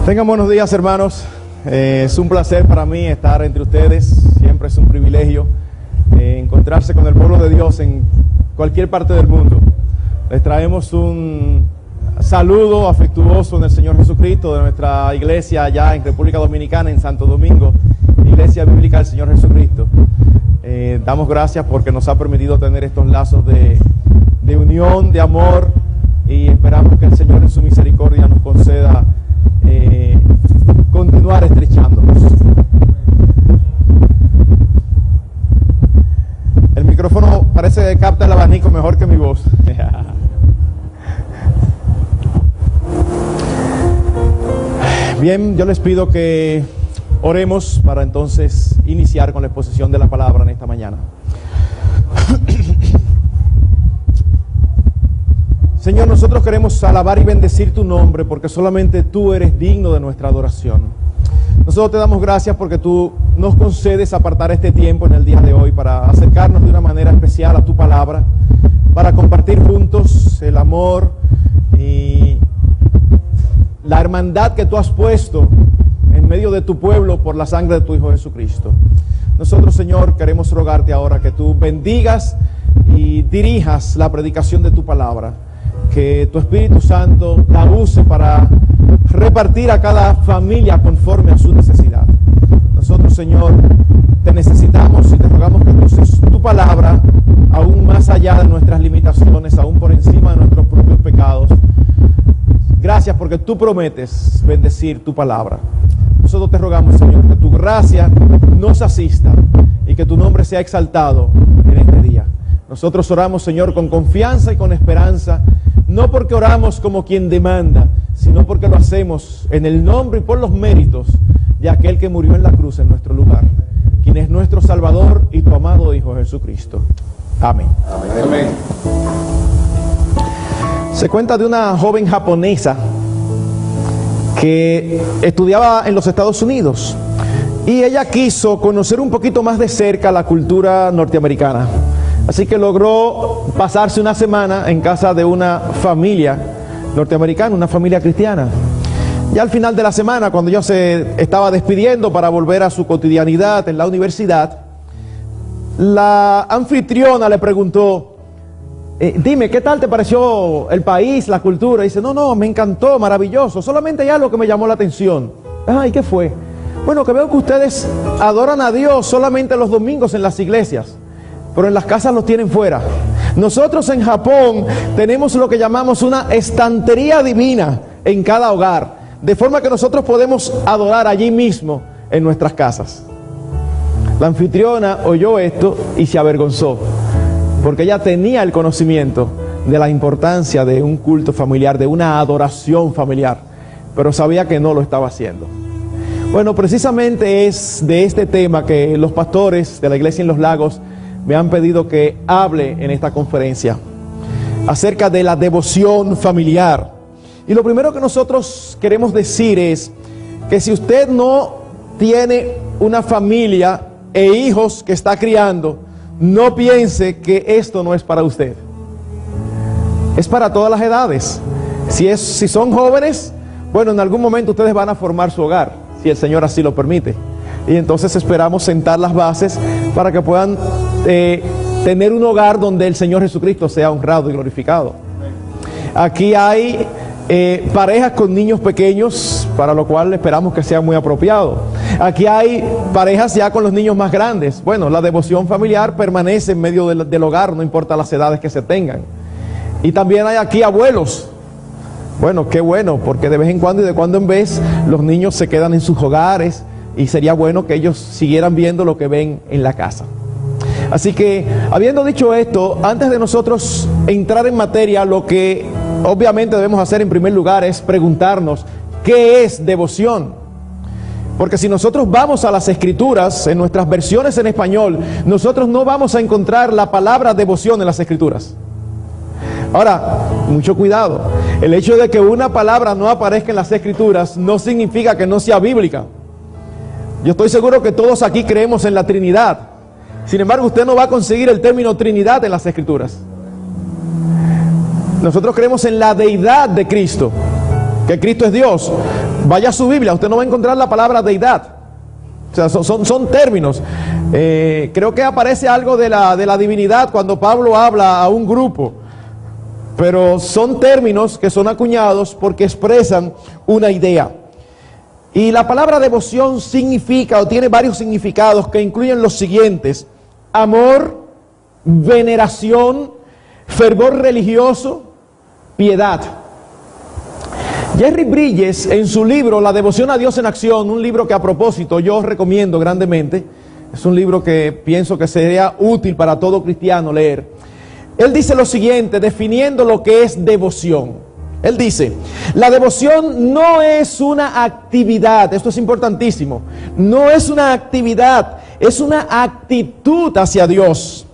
Tengan buenos días, hermanos. Es un placer para mí estar entre ustedes. Siempre es un privilegio encontrarse con el pueblo de Dios en cualquier parte del mundo. Les traemos un saludo afectuoso en el Señor Jesucristo de nuestra iglesia allá en República Dominicana, en Santo Domingo, Iglesia Bíblica del Señor Jesucristo. Damos gracias porque nos ha permitido tener estos lazos de unión, de amor, y esperamos que el Señor en su misericordia nos conceda continuar estrechándonos. El micrófono parece que capta el abanico mejor que mi voz. Bien, yo les pido que oremos para entonces iniciar con la exposición de la palabra en esta mañana. Señor, nosotros queremos alabar y bendecir tu nombre porque solamente tú eres digno de nuestra adoración. Nosotros te damos gracias porque tú nos concedes apartar este tiempo en el día de hoy para acercarnos de una manera especial a tu palabra, para compartir juntos el amor y la hermandad que tú has puesto en medio de tu pueblo por la sangre de tu Hijo Jesucristo. Nosotros, Señor, queremos rogarte ahora que tú bendigas y dirijas la predicación de tu palabra, que tu Espíritu Santo la use para repartir a cada familia conforme a su necesidad. Nosotros, Señor, te necesitamos y te rogamos que uses tu palabra aún más allá de nuestras limitaciones, aún por encima de nuestros propios pecados. Gracias porque tú prometes bendecir tu palabra. Nosotros te rogamos, Señor, que tu gracia nos asista y que tu nombre sea exaltado en este día. Nosotros oramos, Señor, con confianza y con esperanza, no porque oramos como quien demanda, sino porque lo hacemos en el nombre y por los méritos de aquel que murió en la cruz en nuestro lugar, quien es nuestro Salvador y tu amado Hijo Jesucristo. Amén. Amén. Se cuenta de una joven japonesa que estudiaba en los Estados Unidos y ella quiso conocer un poquito más de cerca la cultura norteamericana. Así que logró pasarse una semana en casa de una familia norteamericana, una familia cristiana. Y al final de la semana, cuando ella se estaba despidiendo para volver a su cotidianidad en la universidad, la anfitriona le preguntó, dime, ¿qué tal te pareció el país, la cultura? Y dice, no, me encantó, maravilloso, solamente hay algo que me llamó la atención. ¿Y qué fue? Bueno, que veo que ustedes adoran a Dios solamente los domingos en las iglesias, pero en las casas los tienen fuera. Nosotros en Japón tenemos lo que llamamos una estantería divina en cada hogar, de forma que nosotros podemos adorar allí mismo en nuestras casas. La anfitriona oyó esto y se avergonzó, porque ella tenía el conocimiento de la importancia de un culto familiar, de una adoración familiar, pero sabía que no lo estaba haciendo. Bueno, precisamente es de este tema que los pastores de la iglesia en Los Lagos me han pedido que hable en esta conferencia, acerca de la devoción familiar. Y lo primero que nosotros queremos decir es que si usted no tiene una familia e hijos que está criando, no piense que esto no es para usted. Es para todas las edades. Si son jóvenes, bueno, en algún momento ustedes van a formar su hogar, si el Señor así lo permite. Y entonces esperamos sentar las bases para que puedan tener un hogar donde el Señor Jesucristo sea honrado y glorificado. Aquí hay parejas con niños pequeños, para lo cual esperamos que sea muy apropiado. Aquí hay parejas ya con los niños más grandes. Bueno, la devoción familiar permanece en medio del hogar, no importa las edades que se tengan. Y también hay aquí abuelos. Bueno, qué bueno, porque de vez en cuando y de cuando en vez los niños se quedan en sus hogares y sería bueno que ellos siguieran viendo lo que ven en la casa. Así que, habiendo dicho esto, antes de nosotros entrar en materia, lo que obviamente debemos hacer en primer lugar es preguntarnos, ¿qué es devoción? Porque si nosotros vamos a las Escrituras, en nuestras versiones en español, nosotros no vamos a encontrar la palabra devoción en las Escrituras. Ahora, mucho cuidado, el hecho de que una palabra no aparezca en las Escrituras no significa que no sea bíblica. Yo estoy seguro que todos aquí creemos en la Trinidad. Sin embargo, usted no va a conseguir el término Trinidad en las Escrituras. Nosotros creemos en la deidad de Cristo, que Cristo es Dios. Vaya a su Biblia, usted no va a encontrar la palabra deidad. O sea, son términos. Creo que aparece algo de la divinidad cuando Pablo habla a un grupo. Pero son términos que son acuñados porque expresan una idea. Y la palabra devoción significa o tiene varios significados que incluyen los siguientes: amor, veneración, fervor religioso, piedad. Jerry Bridges, en su libro La devoción a Dios en acción, un libro que a propósito yo recomiendo grandemente, es un libro que pienso que sería útil para todo cristiano leer. Él dice lo siguiente, definiendo lo que es devoción. Él dice, la devoción no es una actividad, esto es importantísimo, no es una actividad, es una actitud hacia Dios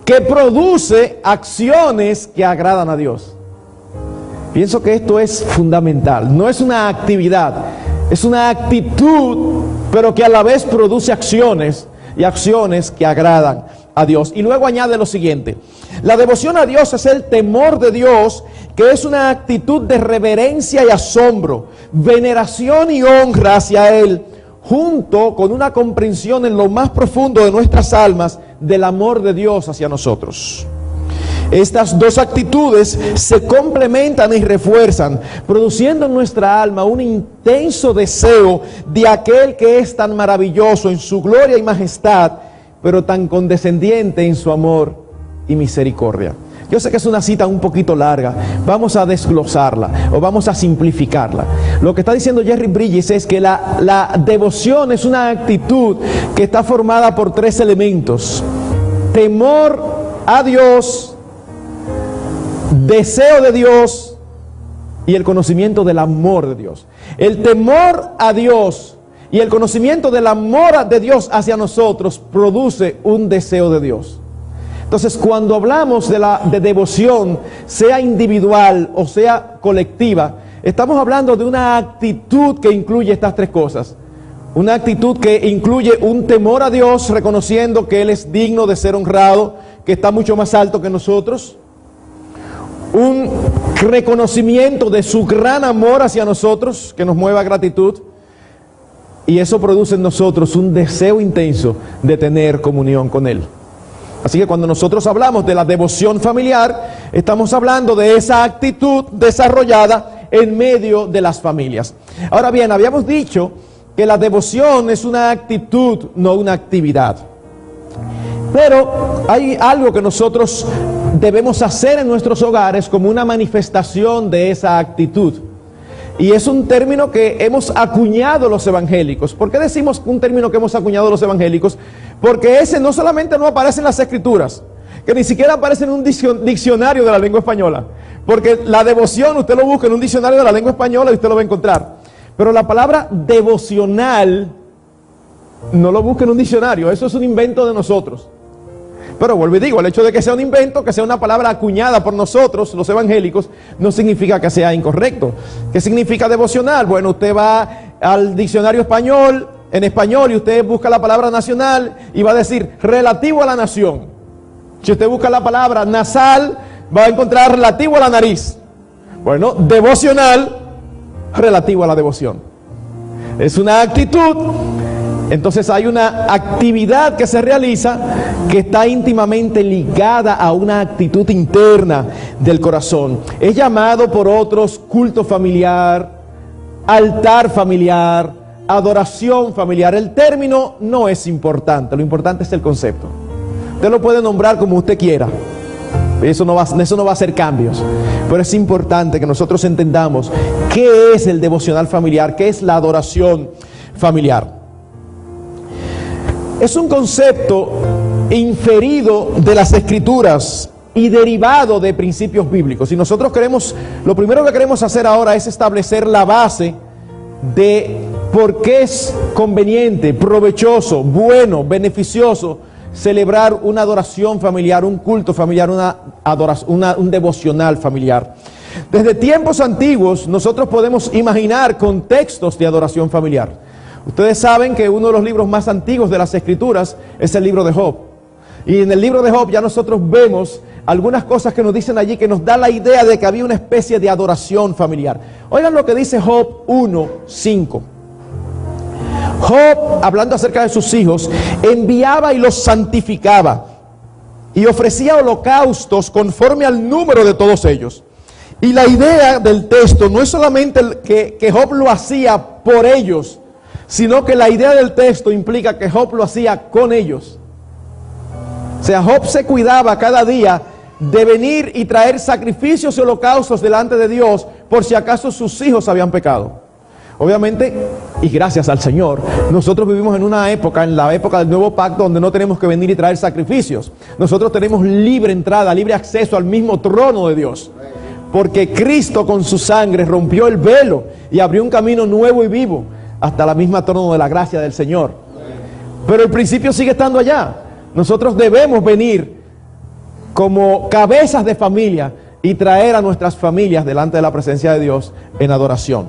que produce acciones que agradan a Dios. Pienso que esto es fundamental. No es una actividad, es una actitud, pero que a la vez produce acciones y acciones que agradan a Dios. Y luego añade lo siguiente: la devoción a Dios es el temor de Dios, que es una actitud de reverencia y asombro, veneración y honra hacia Él, junto con una comprensión en lo más profundo de nuestras almas del amor de Dios hacia nosotros. Estas dos actitudes se complementan y refuerzan, produciendo en nuestra alma un intenso deseo de aquel que es tan maravilloso en su gloria y majestad, pero tan condescendiente en su amor y misericordia. Yo sé que es una cita un poquito larga, vamos a desglosarla o vamos a simplificarla. Lo que está diciendo Jerry Bridges es que la devoción es una actitud que está formada por tres elementos: temor a Dios, deseo de Dios y el conocimiento del amor de Dios. El temor a Dios y el conocimiento del amor de Dios hacia nosotros produce un deseo de Dios. Entonces, cuando hablamos de devoción, sea individual o sea colectiva, estamos hablando de una actitud que incluye estas tres cosas. Una actitud que incluye un temor a Dios, reconociendo que Él es digno de ser honrado, que está mucho más alto que nosotros. Un reconocimiento de su gran amor hacia nosotros, que nos mueva a gratitud. Y eso produce en nosotros un deseo intenso de tener comunión con Él. Así que cuando nosotros hablamos de la devoción familiar, estamos hablando de esa actitud desarrollada en medio de las familias. Ahora bien, habíamos dicho que la devoción es una actitud, no una actividad. Pero hay algo que nosotros debemos hacer en nuestros hogares como una manifestación de esa actitud. Y es un término que hemos acuñado los evangélicos. ¿Por qué decimos un término que hemos acuñado los evangélicos? Porque ese no solamente no aparece en las escrituras, que ni siquiera aparece en un diccionario de la lengua española. Porque la devoción usted lo busca en un diccionario de la lengua española y usted lo va a encontrar. Pero la palabra devocional no lo busca en un diccionario, eso es un invento de nosotros. Pero vuelvo y digo, el hecho de que sea un invento, que sea una palabra acuñada por nosotros, los evangélicos, no significa que sea incorrecto. ¿Qué significa devocional? Bueno, usted va al diccionario español, en español, y usted busca la palabra nacional y va a decir relativo a la nación. Si usted busca la palabra nasal, va a encontrar relativo a la nariz. Bueno, devocional, relativo a la devoción. Es una actitud. Entonces hay una actividad que se realiza que está íntimamente ligada a una actitud interna del corazón. Es llamado por otros culto familiar, altar familiar, adoración familiar. El término no es importante, lo importante es el concepto. Usted lo puede nombrar como usted quiera. Eso no va a hacer cambios. Pero es importante que nosotros entendamos qué es el devocional familiar, qué es la adoración familiar. Es un concepto inferido de las Escrituras y derivado de principios bíblicos. Y nosotros lo primero que queremos hacer ahora es establecer la base de por qué es conveniente, provechoso, bueno, beneficioso celebrar una adoración familiar, un culto familiar, un devocional familiar. Desde tiempos antiguos nosotros podemos imaginar contextos de adoración familiar. Ustedes saben que uno de los libros más antiguos de las Escrituras es el libro de Job. Y en el libro de Job ya nosotros vemos algunas cosas que nos dicen allí que nos da la idea de que había una especie de adoración familiar. Oigan lo que dice Job 1:5. Job, hablando acerca de sus hijos, enviaba y los santificaba y ofrecía holocaustos conforme al número de todos ellos. Y la idea del texto no es solamente que Job lo hacía por ellos, sino que la idea del texto implica que Job lo hacía con ellos. O sea, Job se cuidaba cada día de venir y traer sacrificios y holocaustos delante de Dios por si acaso sus hijos habían pecado. Obviamente, y gracias al Señor, nosotros vivimos en una época, en la época del nuevo pacto, donde no tenemos que venir y traer sacrificios. Nosotros tenemos libre entrada, libre acceso al mismo trono de Dios. Porque Cristo con su sangre rompió el velo y abrió un camino nuevo y vivo hasta la misma trono de la gracia del Señor. Pero el principio sigue estando allá. Nosotros debemos venir como cabezas de familia y traer a nuestras familias delante de la presencia de Dios en adoración.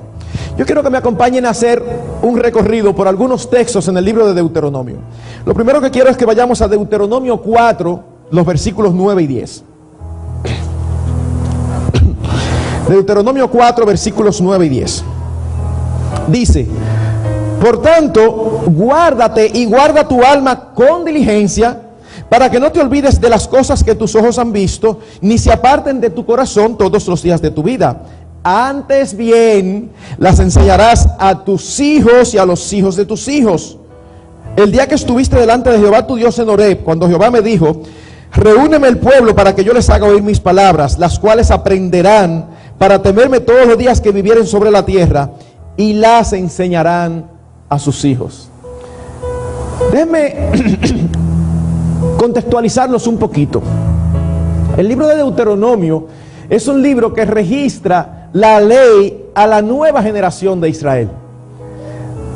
Yo quiero que me acompañen a hacer un recorrido por algunos textos en el libro de Deuteronomio. Lo primero que quiero es que vayamos a Deuteronomio 4, los versículos 9 y 10. Deuteronomio 4, versículos 9 y 10. Dice: por tanto, guárdate y guarda tu alma con diligencia, para que no te olvides de las cosas que tus ojos han visto, ni se aparten de tu corazón todos los días de tu vida. Antes bien, las enseñarás a tus hijos y a los hijos de tus hijos. El día que estuviste delante de Jehová tu Dios en Horeb, cuando Jehová me dijo: reúneme el pueblo para que yo les haga oír mis palabras, las cuales aprenderán para temerme todos los días que vivieren sobre la tierra, y las enseñarán a sus hijos. Déjenme contextualizarlos un poquito. El libro de Deuteronomio es un libro que registra la ley a la nueva generación de Israel.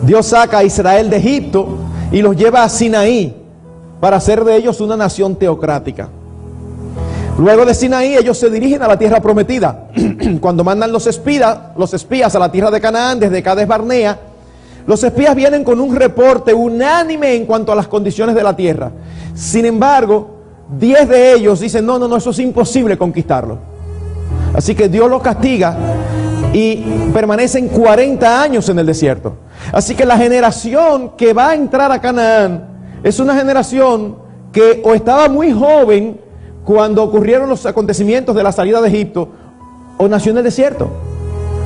Dios saca a Israel de Egipto y los lleva a Sinaí para hacer de ellos una nación teocrática. Luego de Sinaí ellos se dirigen a la tierra prometida. Cuando mandan los espías a la tierra de Canaán desde Cades Barnea, los espías vienen con un reporte unánime en cuanto a las condiciones de la tierra. Sin embargo, 10 de ellos dicen: no, eso es imposible conquistarlo. Así que Dios los castiga y permanecen 40 años en el desierto. Así que la generación que va a entrar a Canaán es una generación que o estaba muy joven cuando ocurrieron los acontecimientos de la salida de Egipto, o nació en el desierto.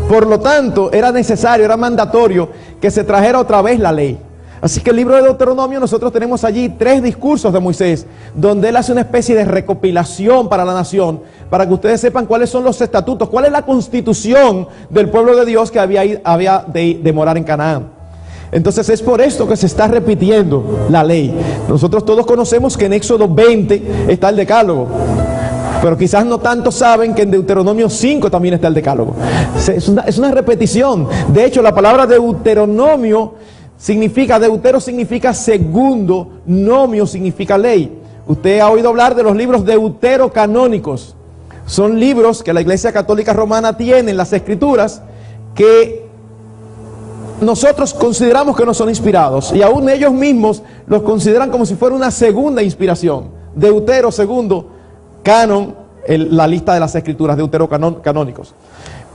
Por lo tanto, era necesario, era mandatorio que se trajera otra vez la ley. Así que el libro de Deuteronomio, nosotros tenemos allí 3 discursos de Moisés, donde él hace una especie de recopilación para la nación, para que ustedes sepan cuáles son los estatutos, cuál es la constitución del pueblo de Dios que había de morar en Canaán. Entonces es por esto que se está repitiendo la ley. Nosotros todos conocemos que en Éxodo 20 está el decálogo, pero quizás no tanto saben que en Deuteronomio 5 también está el decálogo. Es una repetición. De hecho, la palabra Deuteronomio significa, deutero significa segundo, nomio significa ley. Usted ha oído hablar de los libros deuterocanónicos. Son libros que la Iglesia Católica Romana tiene en las Escrituras, que nosotros consideramos que no son inspirados, y aún ellos mismos los consideran como si fuera una segunda inspiración. Deutero, segundo, canon, la lista de las Escrituras, deuterocanónicos.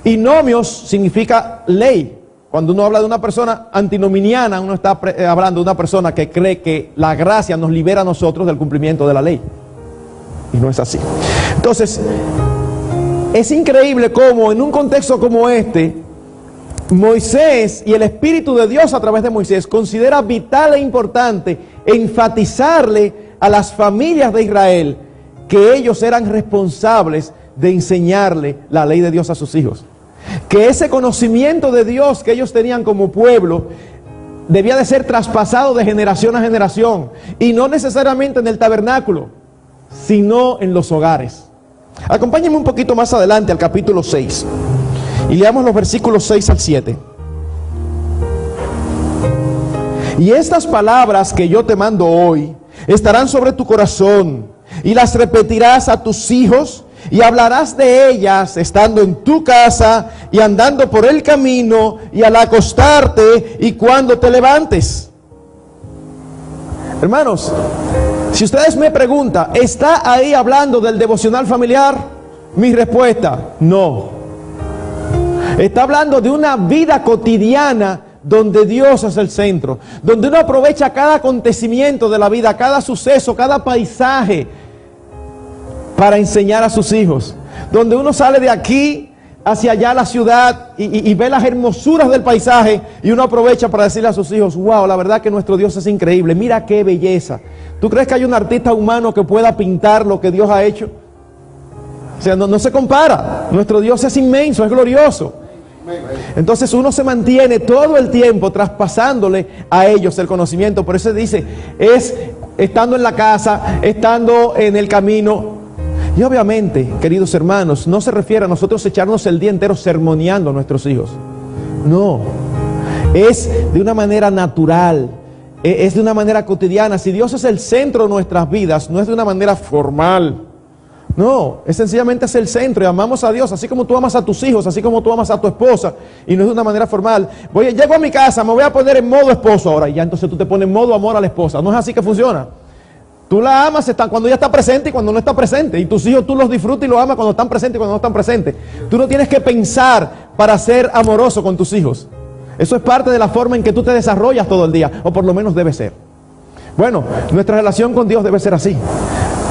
Y nomios significa ley. Cuando uno habla de una persona antinominiana, uno está hablando de una persona que cree que la gracia nos libera a nosotros del cumplimiento de la ley. Y no es así. Entonces, es increíble cómo en un contexto como este, Moisés y el Espíritu de Dios a través de Moisés considera vital e importante enfatizarle a las familias de Israel que ellos eran responsables de enseñarle la ley de Dios a sus hijos. Que ese conocimiento de Dios que ellos tenían como pueblo debía de ser traspasado de generación a generación, y no necesariamente en el tabernáculo, sino en los hogares. Acompáñenme un poquito más adelante al capítulo 6 y leamos los versículos 6 al 7. Y estas palabras que yo te mando hoy estarán sobre tu corazón, y las repetirás a tus hijos, y hablarás de ellas estando en tu casa, y andando por el camino, y al acostarte, y cuando te levantes. Hermanos, Si ustedes me preguntan, ¿está ahí hablando del devocional familiar? Mi respuesta, no. Está hablando de una vida cotidiana donde Dios es el centro, donde uno aprovecha cada acontecimiento de la vida, cada suceso, cada paisaje para enseñar a sus hijos, donde uno sale de aquí hacia allá a la ciudad y ve las hermosuras del paisaje y uno aprovecha para decirle a sus hijos, wow, la verdad que nuestro Dios es increíble, mira qué belleza. ¿Tú crees que hay un artista humano que pueda pintar lo que Dios ha hecho? O sea, no se compara. Nuestro Dios es inmenso, es glorioso. Entonces uno se mantiene todo el tiempo traspasándole a ellos el conocimiento. Por eso dice, es estando en la casa, estando en el camino. Y obviamente, queridos hermanos, no se refiere a nosotros echarnos el día entero sermoneando a nuestros hijos. No, es de una manera natural, es de una manera cotidiana. Si Dios es el centro de nuestras vidas, no es de una manera formal. No, es sencillamente es el centro y amamos a Dios, así como tú amas a tus hijos, así como tú amas a tu esposa, y no es de una manera formal. Llego a mi casa, me voy a poner en modo esposo ahora, y ya entonces tú te pones en modo amor a la esposa. No es así que funciona. Tú la amas cuando ella está presente y cuando no está presente, y tus hijos tú los disfrutas y los amas cuando están presentes y cuando no están presentes. Tú no tienes que pensar para ser amoroso con tus hijos. Eso es parte de la forma en que tú te desarrollas todo el día, o por lo menos debe ser. Bueno, nuestra relación con Dios debe ser así,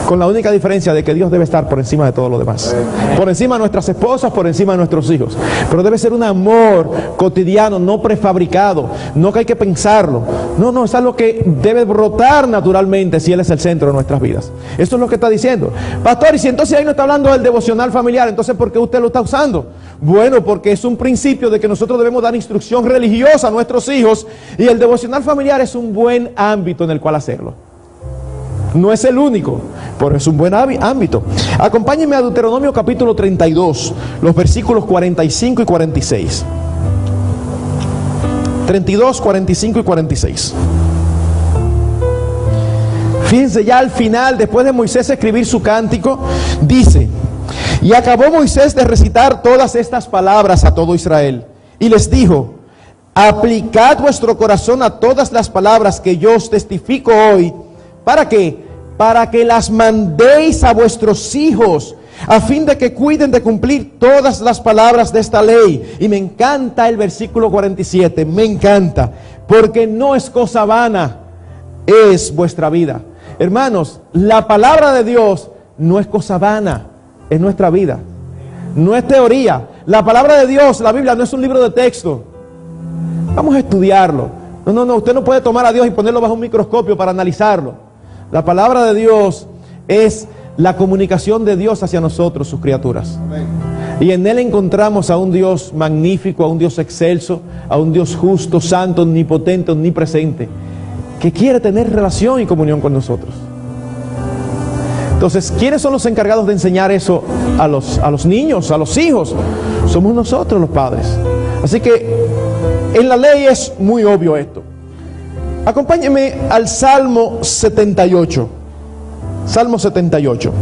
con la única diferencia de que Dios debe estar por encima de todo lo demás, por encima de nuestras esposas, por encima de nuestros hijos, pero debe ser un amor cotidiano, no prefabricado, no que hay que pensarlo, no, es algo que debe brotar naturalmente si Él es el centro de nuestras vidas. Eso es lo que está diciendo. Pastor, y si entonces ahí no está hablando del devocional familiar, entonces ¿por qué usted lo está usando? Bueno, porque es un principio de que nosotros debemos dar instrucción religiosa a nuestros hijos, y el devocional familiar es un buen ámbito en el cual hacerlo. No es el único, pero es un buen ámbito. Acompáñenme a Deuteronomio capítulo 32, los versículos 45 y 46. 32, 45 y 46. Fíjense ya al final, después de Moisés escribir su cántico, dice: y acabó Moisés de recitar todas estas palabras a todo Israel, y les dijo: aplicad vuestro corazón a todas las palabras que yo os testifico hoy. ¿Para qué? Para que las mandéis a vuestros hijos, a fin de que cuiden de cumplir todas las palabras de esta ley. Y me encanta el versículo 47, me encanta, porque no es cosa vana, es vuestra vida. Hermanos, la palabra de Dios no es cosa vana, es nuestra vida, no es teoría. La palabra de Dios, la Biblia, no es un libro de texto. Vamos a estudiarlo. No, usted no puede tomar a Dios y ponerlo bajo un microscopio para analizarlo. La palabra de Dios es la comunicación de Dios hacia nosotros, sus criaturas. Amén. Y en Él encontramos a un Dios magnífico, a un Dios excelso, a un Dios justo, santo, omnipotente, omnipresente, que quiere tener relación y comunión con nosotros. Entonces, ¿quiénes son los encargados de enseñar eso a los niños, a los hijos? Somos nosotros los padres. Así que en la ley es muy obvio esto. Acompáñenme al Salmo 78. Salmo 78.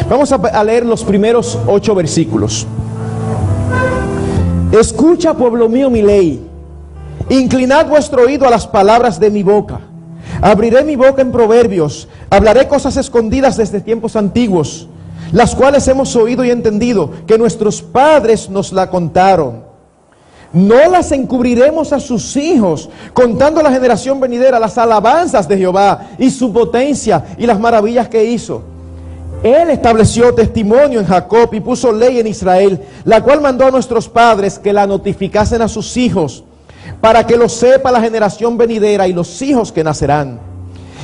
Vamos a leer los primeros 8 versículos. Escucha, pueblo mío, mi ley. Inclinad vuestro oído a las palabras de mi boca. Abriré mi boca en proverbios. Hablaré cosas escondidas desde tiempos antiguos, las cuales hemos oído y entendido, que nuestros padres nos la contaron. No las encubriremos a sus hijos, contando a la generación venidera las alabanzas de Jehová y su potencia y las maravillas que hizo. Él estableció testimonio en Jacob y puso ley en Israel, la cual mandó a nuestros padres que la notificasen a sus hijos, para que lo sepa la generación venidera y los hijos que nacerán.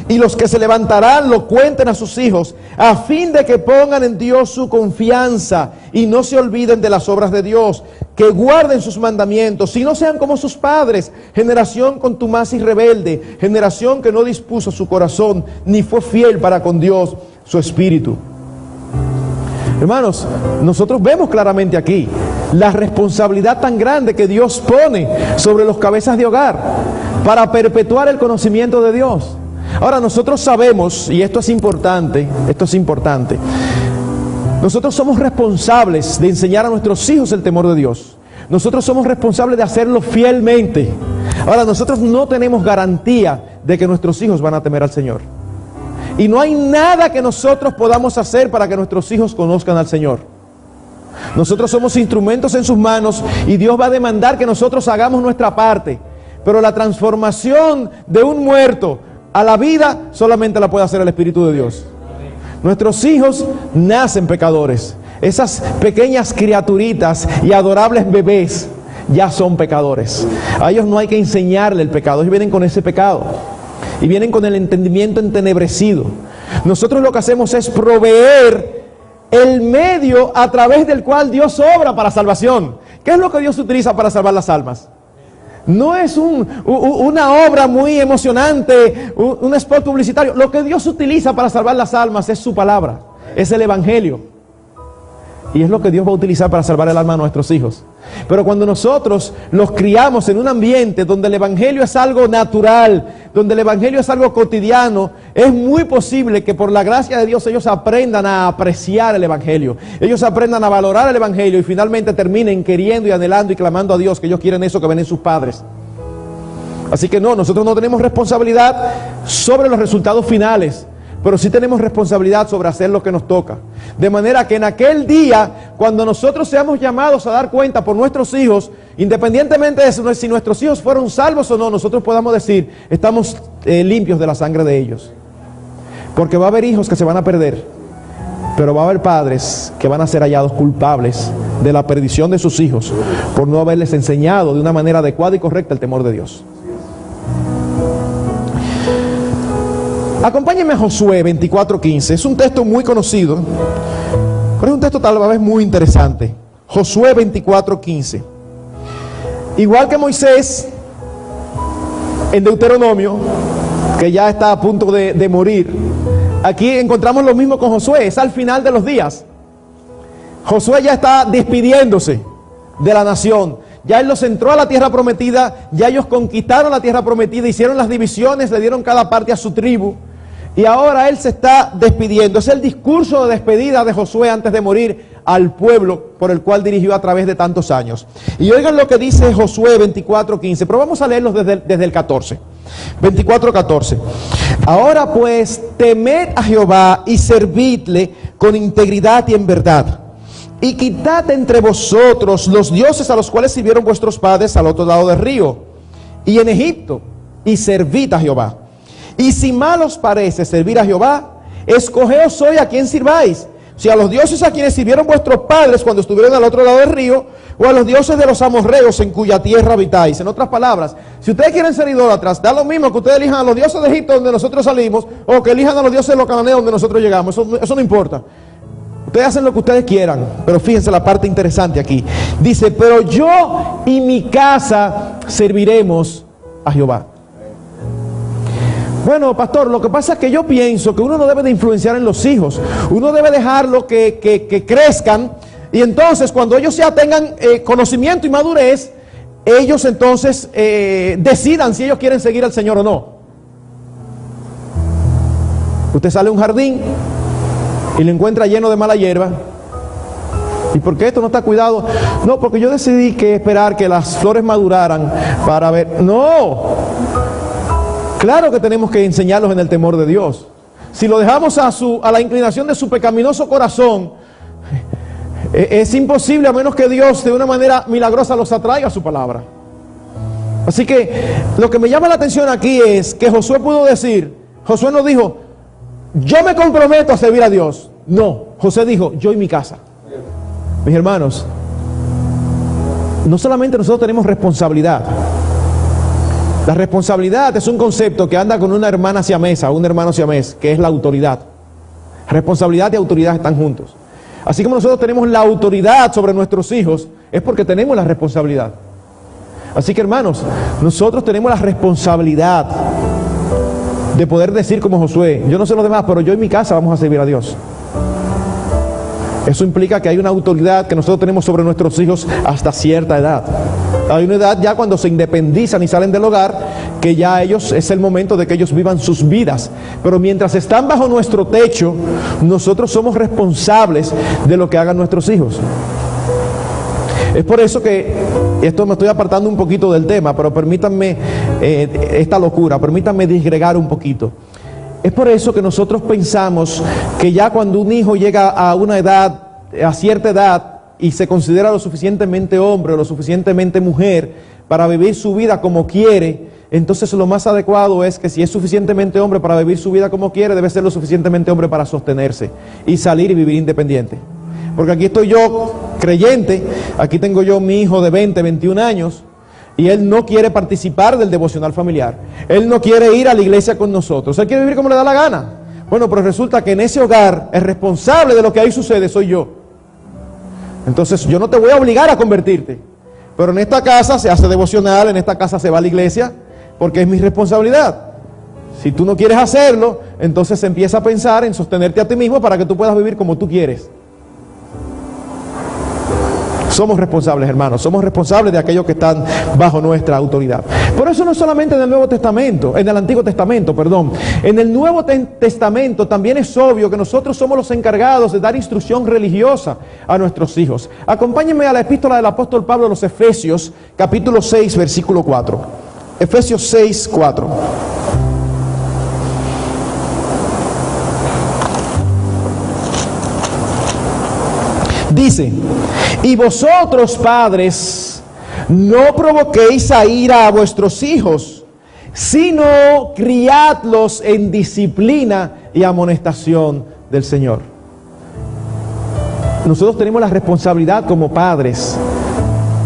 Y los que se levantarán lo cuenten a sus hijos, a fin de que pongan en Dios su confianza y no se olviden de las obras de Dios, que guarden sus mandamientos y no sean como sus padres, generación contumaz y rebelde, generación que no dispuso su corazón ni fue fiel para con Dios su espíritu. Hermanos, nosotros vemos claramente aquí la responsabilidad tan grande que Dios pone sobre los cabezas de hogar para perpetuar el conocimiento de Dios. Ahora nosotros sabemos, y esto es importante, Nosotros somos responsables de enseñar a nuestros hijos el temor de Dios. Nosotros somos responsables de hacerlo fielmente. Ahora, nosotros no tenemos garantía de que nuestros hijos van a temer al Señor. Y no hay nada que nosotros podamos hacer para que nuestros hijos conozcan al Señor. Nosotros somos instrumentos en sus manos y Dios va a demandar que nosotros hagamos nuestra parte. Pero la transformación de un muerto a la vida solamente la puede hacer el Espíritu de Dios. Nuestros hijos nacen pecadores. Esas pequeñas criaturitas y adorables bebés ya son pecadores. A ellos no hay que enseñarle el pecado. Ellos vienen con ese pecado y vienen con el entendimiento entenebrecido. Nosotros lo que hacemos es proveer el medio a través del cual Dios obra para salvación. ¿Qué es lo que Dios utiliza para salvar las almas? No es una obra muy emocionante, un spot publicitario. Lo que Dios utiliza para salvar las almas es su palabra, es el Evangelio. Y es lo que Dios va a utilizar para salvar el alma de nuestros hijos. Pero cuando nosotros los criamos en un ambiente donde el Evangelio es algo natural, donde el Evangelio es algo cotidiano, es muy posible que por la gracia de Dios ellos aprendan a apreciar el Evangelio. Ellos aprendan a valorar el Evangelio y finalmente terminen queriendo y anhelando y clamando a Dios que ellos quieren eso que ven en sus padres. Así que no, nosotros no tenemos responsabilidad sobre los resultados finales, pero sí tenemos responsabilidad sobre hacer lo que nos toca. De manera que en aquel día, cuando nosotros seamos llamados a dar cuenta por nuestros hijos, independientemente de si nuestros hijos fueron salvos o no, nosotros podamos decir, estamos limpios de la sangre de ellos. Porque va a haber hijos que se van a perder, pero va a haber padres que van a ser hallados culpables de la perdición de sus hijos por no haberles enseñado de una manera adecuada y correcta el temor de Dios. Acompáñenme a Josué 24:15. Es un texto muy conocido, pero es un texto tal vez muy interesante. Josué 24:15. Igual que Moisés en Deuteronomio, que ya está a punto de morir, aquí encontramos lo mismo con Josué. Es al final de los días. Josué ya está despidiéndose de la nación. Ya él los entró a la tierra prometida, ya ellos conquistaron la tierra prometida, hicieron las divisiones, le dieron cada parte a su tribu. Y ahora él se está despidiendo. Es el discurso de despedida de Josué antes de morir al pueblo por el cual dirigió a través de tantos años. Y oigan lo que dice Josué 24:15, pero vamos a leerlos desde el 14. 24:14. Ahora pues, temed a Jehová y servidle con integridad y en verdad. Y quitad entre vosotros los dioses a los cuales sirvieron vuestros padres al otro lado del río y en Egipto, y servid a Jehová. Y si mal os parece servir a Jehová, escogeos hoy a quién sirváis, si a los dioses a quienes sirvieron vuestros padres cuando estuvieron al otro lado del río, o a los dioses de los amorreos en cuya tierra habitáis. En otras palabras, si ustedes quieren ser idólatras, da lo mismo que ustedes elijan a los dioses de Egipto donde nosotros salimos, o que elijan a los dioses de los cananeos donde nosotros llegamos. Eso no importa. Ustedes hacen lo que ustedes quieran, pero fíjense la parte interesante aquí. Dice, pero yo y mi casa serviremos a Jehová. Bueno, pastor, lo que pasa es que yo pienso que uno no debe de influenciar en los hijos. Uno debe dejarlo que crezcan, y entonces cuando ellos ya tengan conocimiento y madurez, ellos entonces decidan si ellos quieren seguir al Señor o no. Usted sale a un jardín y lo encuentra lleno de mala hierba. ¿Y por qué esto no está cuidado? No, porque yo decidí que esperar que las flores maduraran para ver. No. Claro que tenemos que enseñarlos en el temor de Dios. Si lo dejamos a la inclinación de su pecaminoso corazón, es imposible a menos que Dios de una manera milagrosa los atraiga a su palabra. Así que lo que me llama la atención aquí es que Josué pudo decir, Josué no dijo, yo me comprometo a servir a Dios. No, Josué dijo, yo y mi casa. Mis hermanos, no solamente nosotros tenemos responsabilidad. La responsabilidad es un concepto que anda con una hermana siamesa, un hermano siamés, que es la autoridad. Responsabilidad y autoridad están juntos. Así como nosotros tenemos la autoridad sobre nuestros hijos, es porque tenemos la responsabilidad. Así que, hermanos, nosotros tenemos la responsabilidad de poder decir como Josué, yo no sé los demás, pero yo y mi casa vamos a servir a Dios. Eso implica que hay una autoridad que nosotros tenemos sobre nuestros hijos hasta cierta edad. Hay una edad ya cuando se independizan y salen del hogar, que ya ellos, es el momento de que ellos vivan sus vidas. Pero mientras están bajo nuestro techo, nosotros somos responsables de lo que hagan nuestros hijos. Es por eso que, esto me estoy apartando un poquito del tema, pero permítanme esta locura, permítanme disgregar un poquito. Es por eso que nosotros pensamos que ya cuando un hijo llega a una edad, a cierta edad, y se considera lo suficientemente hombre o lo suficientemente mujer para vivir su vida como quiere, entonces lo más adecuado es que si es suficientemente hombre para vivir su vida como quiere, debe ser lo suficientemente hombre para sostenerse y salir y vivir independiente. Porque aquí estoy yo, creyente, aquí tengo yo mi hijo de 20, 21 años, y él no quiere participar del devocional familiar. Él no quiere ir a la iglesia con nosotros. Él quiere vivir como le da la gana. Bueno, pero resulta que en ese hogar el responsable de lo que ahí sucede soy yo. Entonces yo no te voy a obligar a convertirte, pero en esta casa se hace devocional, en esta casa se va a la iglesia, porque es mi responsabilidad. Si tú no quieres hacerlo, entonces se empieza a pensar en sostenerte a ti mismo para que tú puedas vivir como tú quieres. Somos responsables, hermanos, somos responsables de aquellos que están bajo nuestra autoridad. Por eso no solamente en el Nuevo Testamento, en el Antiguo Testamento, perdón. En el Nuevo Testamento también es obvio que nosotros somos los encargados de dar instrucción religiosa a nuestros hijos. Acompáñenme a la epístola del apóstol Pablo a los Efesios, capítulo 6, versículo 4. Efesios 6, 4. Dice: y vosotros, padres, no provoquéis a ira a vuestros hijos, sino criadlos en disciplina y amonestación del Señor. Nosotros tenemos la responsabilidad como padres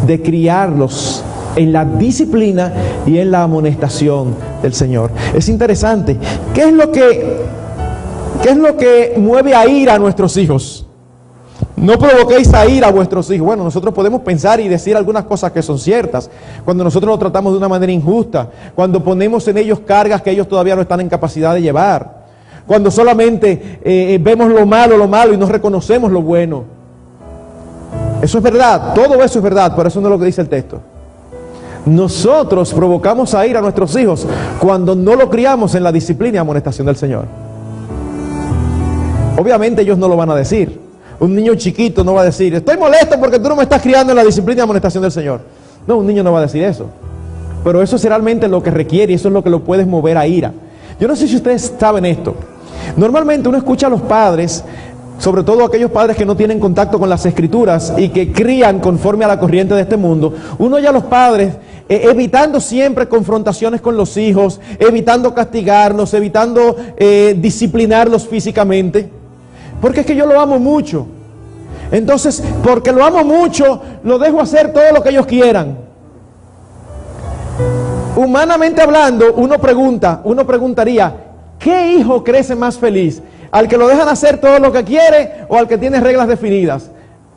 de criarlos en la disciplina y en la amonestación del Señor. Es interesante. ¿Qué es lo que mueve a ira a nuestros hijos? No provoquéis a ira a vuestros hijos. Bueno, nosotros podemos pensar y decir algunas cosas que son ciertas. Cuando nosotros los tratamos de una manera injusta, cuando ponemos en ellos cargas que ellos todavía no están en capacidad de llevar, cuando solamente vemos lo malo y no reconocemos lo bueno. Eso es verdad, todo eso es verdad, pero eso no es lo que dice el texto. Nosotros provocamos a ira a nuestros hijos cuando no lo criamos en la disciplina y amonestación del Señor. Obviamente ellos no lo van a decir. Un niño chiquito no va a decir: estoy molesto porque tú no me estás criando en la disciplina y amonestación del Señor. No, un niño no va a decir eso. Pero eso es realmente lo que requiere y eso es lo que lo puede mover a ira. Yo no sé si ustedes saben esto. Normalmente uno escucha a los padres, sobre todo aquellos padres que no tienen contacto con las Escrituras y que crían conforme a la corriente de este mundo. Uno oye a los padres evitando siempre confrontaciones con los hijos, evitando castigarlos, evitando disciplinarlos físicamente. Porque es que yo lo amo mucho. Entonces, porque lo amo mucho, lo dejo hacer todo lo que ellos quieran. Humanamente hablando, uno preguntaría: ¿qué hijo crece más feliz? ¿Al que lo dejan hacer todo lo que quiere o al que tiene reglas definidas?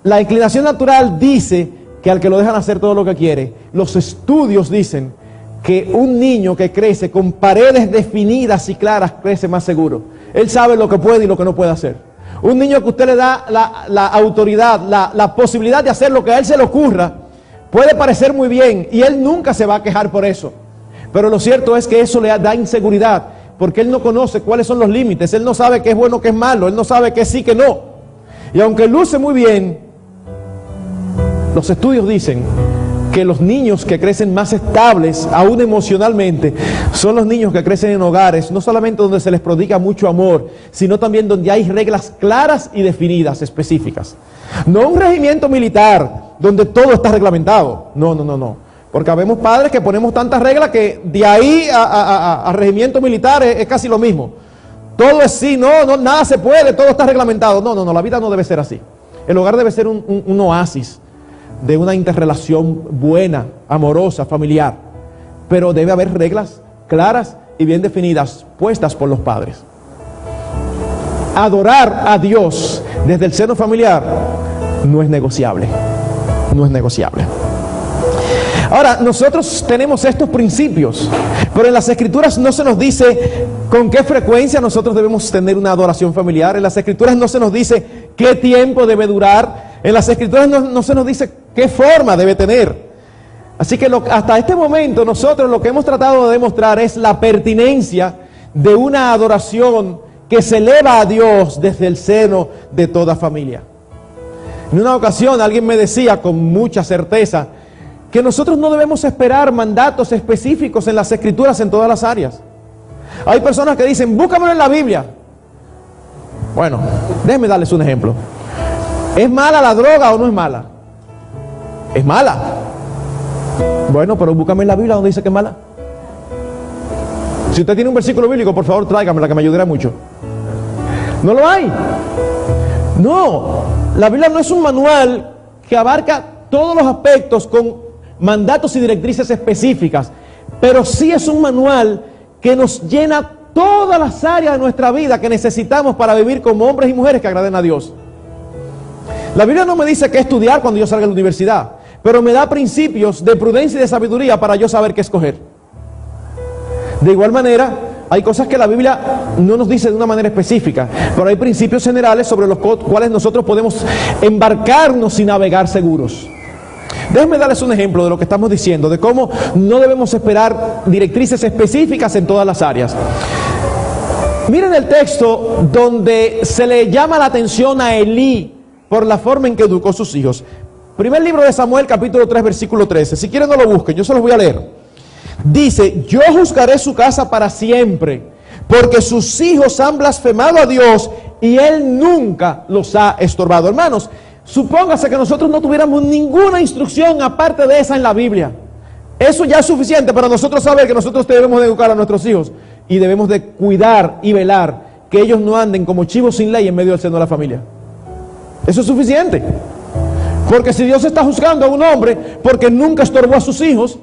La inclinación natural dice que al que lo dejan hacer todo lo que quiere. Los estudios dicen que un niño que crece con paredes definidas y claras crece más seguro. Él sabe lo que puede y lo que no puede hacer. Un niño que usted le da la autoridad, la posibilidad de hacer lo que a él se le ocurra, puede parecer muy bien y él nunca se va a quejar por eso. Pero lo cierto es que eso le da inseguridad, porque él no conoce cuáles son los límites, él no sabe qué es bueno, qué es malo, él no sabe qué sí, qué no. Y aunque luce muy bien, los estudios dicen que los niños que crecen más estables, aún emocionalmente, son los niños que crecen en hogares, no solamente donde se les prodiga mucho amor, sino también donde hay reglas claras y definidas, específicas. No un regimiento militar, donde todo está reglamentado. No. Porque habemos padres que ponemos tantas reglas que de ahí a regimiento militar es casi lo mismo. Todo es sí, no, nada se puede, todo está reglamentado. No, la vida no debe ser así. El hogar debe ser un oasis de una interrelación buena, amorosa, familiar. Pero debe haber reglas claras y bien definidas, puestas por los padres. Adorar a Dios desde el seno familiar no es negociable. No es negociable. Ahora, nosotros tenemos estos principios, pero en las Escrituras no se nos dice con qué frecuencia nosotros debemos tener una adoración familiar. En las Escrituras no se nos dice qué tiempo debe durar. En las Escrituras no se nos dice qué forma debe tener. Así que hasta este momento nosotros lo que hemos tratado de demostrar es la pertinencia de una adoración que se eleva a Dios desde el seno de toda familia. En una ocasión alguien me decía con mucha certeza que nosotros no debemos esperar mandatos específicos en las Escrituras en todas las áreas. Hay personas que dicen, búscamelo en la Biblia. Bueno, déjenme darles un ejemplo. ¿Es mala la droga o no es mala? Es mala. Bueno, pero búscame en la Biblia donde dice que es mala. Si usted tiene un versículo bíblico, por favor tráigamela, que me ayudará mucho. No lo hay. No, la Biblia no es un manual que abarca todos los aspectos con mandatos y directrices específicas, pero sí es un manual que nos llena todas las áreas de nuestra vida que necesitamos para vivir como hombres y mujeres que agraden a Dios. La Biblia no me dice qué estudiar cuando yo salga de la universidad, pero me da principios de prudencia y de sabiduría para yo saber qué escoger. De igual manera, hay cosas que la Biblia no nos dice de una manera específica, pero hay principios generales sobre los cuales nosotros podemos embarcarnos y navegar seguros. Déjenme darles un ejemplo de lo que estamos diciendo, de cómo no debemos esperar directrices específicas en todas las áreas. Miren el texto donde se le llama la atención a Elí por la forma en que educó a sus hijos. Primer libro de Samuel, capítulo 3, versículo 13. Si quieren no lo busquen, yo se los voy a leer. Dice, yo juzgaré su casa para siempre, porque sus hijos han blasfemado a Dios y Él nunca los ha estorbado. Hermanos, supóngase que nosotros no tuviéramos ninguna instrucción aparte de esa en la Biblia. Eso ya es suficiente para nosotros saber que nosotros debemos de educar a nuestros hijos y debemos de cuidar y velar que ellos no anden como chivos sin ley en medio del seno de la familia. Eso es suficiente. Porque si Dios está juzgando a un hombre porque nunca estorbó a sus hijos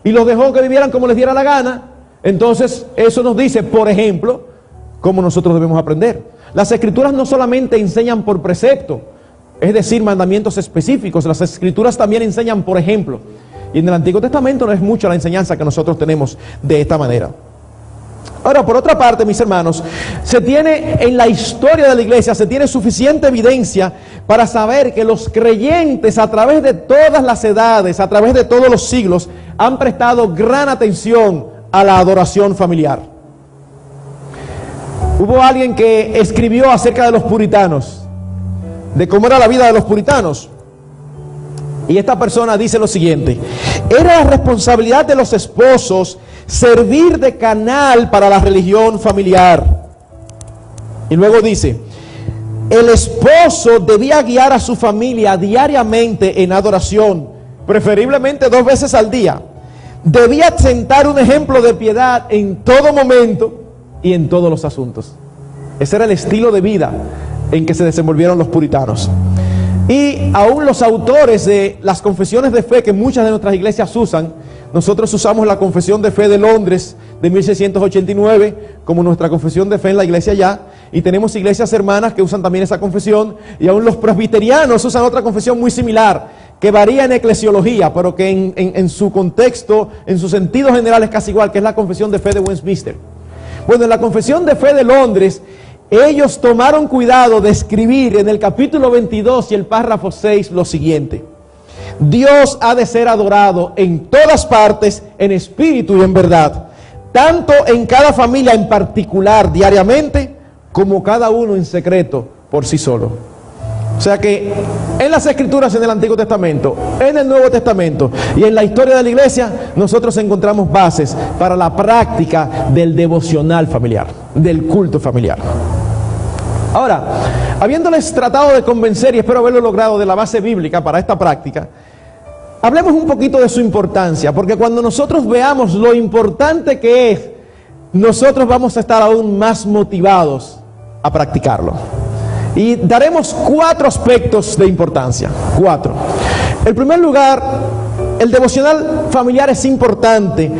y los dejó que vivieran como les diera la gana, entonces eso nos dice, por ejemplo, cómo nosotros debemos aprender. Las Escrituras no solamente enseñan por precepto, es decir, mandamientos específicos. Las Escrituras también enseñan por ejemplo. Y en el Antiguo Testamento no es mucha la enseñanza que nosotros tenemos de esta manera. Ahora, por otra parte, mis hermanos, se tiene en la historia de la iglesia, se tiene suficiente evidencia para saber que los creyentes a través de todas las edades, a través de todos los siglos, han prestado gran atención a la adoración familiar. Hubo alguien que escribió acerca de los puritanos, de cómo era la vida de los puritanos. Y esta persona dice lo siguiente: era la responsabilidad de los esposos servir de canal para la religión familiar. Y luego dice, el esposo debía guiar a su familia diariamente en adoración, preferiblemente 2 veces al día. Debía sentar un ejemplo de piedad en todo momento y en todos los asuntos. Ese era el estilo de vida en que se desenvolvieron los puritanos. Y aún los autores de las confesiones de fe que muchas de nuestras iglesias usan, nosotros usamos la Confesión de Fe de Londres de 1689 como nuestra confesión de fe en la iglesia ya, y tenemos iglesias hermanas que usan también esa confesión, y aún los presbiterianos usan otra confesión muy similar, que varía en eclesiología, pero que en su contexto, en su sentido general es casi igual, que es la Confesión de Fe de Westminster. Bueno, en la Confesión de Fe de Londres, ellos tomaron cuidado de escribir en el capítulo 22 y el párrafo 6 lo siguiente: Dios ha de ser adorado en todas partes, en espíritu y en verdad, tanto en cada familia en particular diariamente, como cada uno en secreto por sí solo. O sea que en las Escrituras, en el Antiguo Testamento, en el Nuevo Testamento y en la historia de la iglesia, nosotros encontramos bases para la práctica del devocional familiar, del culto familiar. Ahora, habiéndoles tratado de convencer, y espero haberlo logrado, de la base bíblica para esta práctica, hablemos un poquito de su importancia, porque cuando nosotros veamos lo importante que es, nosotros vamos a estar aún más motivados a practicarlo. Y daremos 4 aspectos de importancia. 4. En primer lugar, el devocional familiar es importante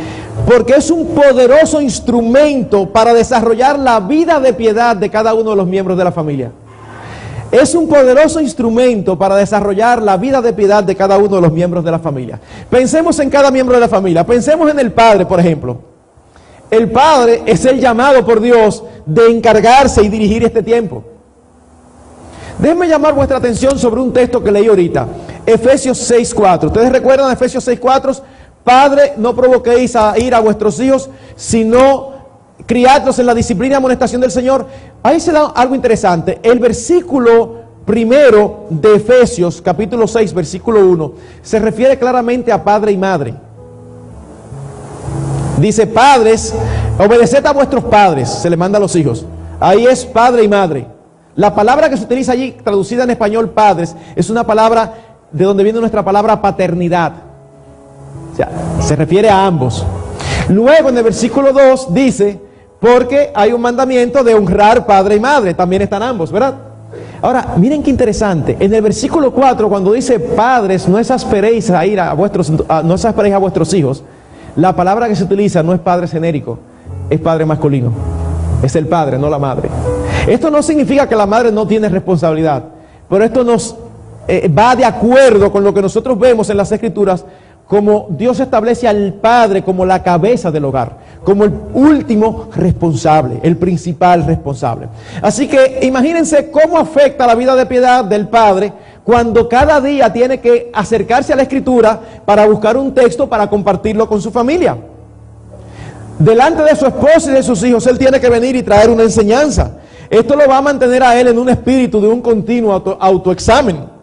porque es un poderoso instrumento para desarrollar la vida de piedad de cada uno de los miembros de la familia. Es un poderoso instrumento para desarrollar la vida de piedad de cada uno de los miembros de la familia. Pensemos en cada miembro de la familia. Pensemos en el padre, por ejemplo. El padre es el llamado por Dios de encargarse y dirigir este tiempo. Déjenme llamar vuestra atención sobre un texto que leí ahorita, Efesios 6:4. ¿Ustedes recuerdan Efesios 6:4? Padre, no provoquéis a ira a vuestros hijos, sino criadlos en la disciplina y amonestación del Señor. Ahí se da algo interesante. El versículo primero de Efesios, capítulo 6, versículo 1, se refiere claramente a padre y madre. Dice: padres, obedeced a vuestros padres, se le manda a los hijos. Ahí es padre y madre. La palabra que se utiliza allí, traducida en español padres, es una palabra de donde viene nuestra palabra paternidad. O sea, se refiere a ambos. Luego en el versículo 2 dice: porque hay un mandamiento de honrar padre y madre. También están ambos, ¿verdad? Ahora, miren qué interesante. En el versículo 4, cuando dice padres, no exasperéis a vuestros hijos, la palabra que se utiliza no es padre genérico, es padre masculino. Es el padre, no la madre. Esto no significa que la madre no tiene responsabilidad, pero esto nos va de acuerdo con lo que nosotros vemos en las Escrituras, como Dios establece al padre como la cabeza del hogar, como el último responsable, el principal responsable. Así que imagínense cómo afecta la vida de piedad del padre cuando cada día tiene que acercarse a la Escritura para buscar un texto para compartirlo con su familia. Delante de su esposa y de sus hijos, él tiene que venir y traer una enseñanza. Esto lo va a mantener a él en un espíritu de un continuo autoexamen.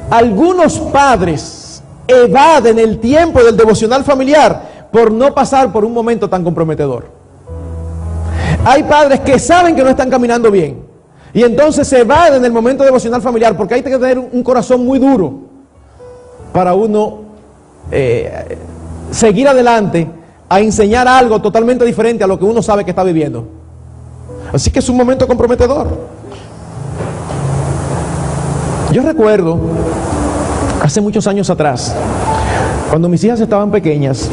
Algunos padres evaden el tiempo del devocional familiar por no pasar por un momento tan comprometedor. Hay padres que saben que no están caminando bien y entonces se evaden el momento devocional familiar, porque hay que tener un corazón muy duro para uno seguir adelante a enseñar algo totalmente diferente a lo que uno sabe que está viviendo. Así que es un momento comprometedor. Yo recuerdo hace muchos años atrás, cuando mis hijas estaban pequeñas,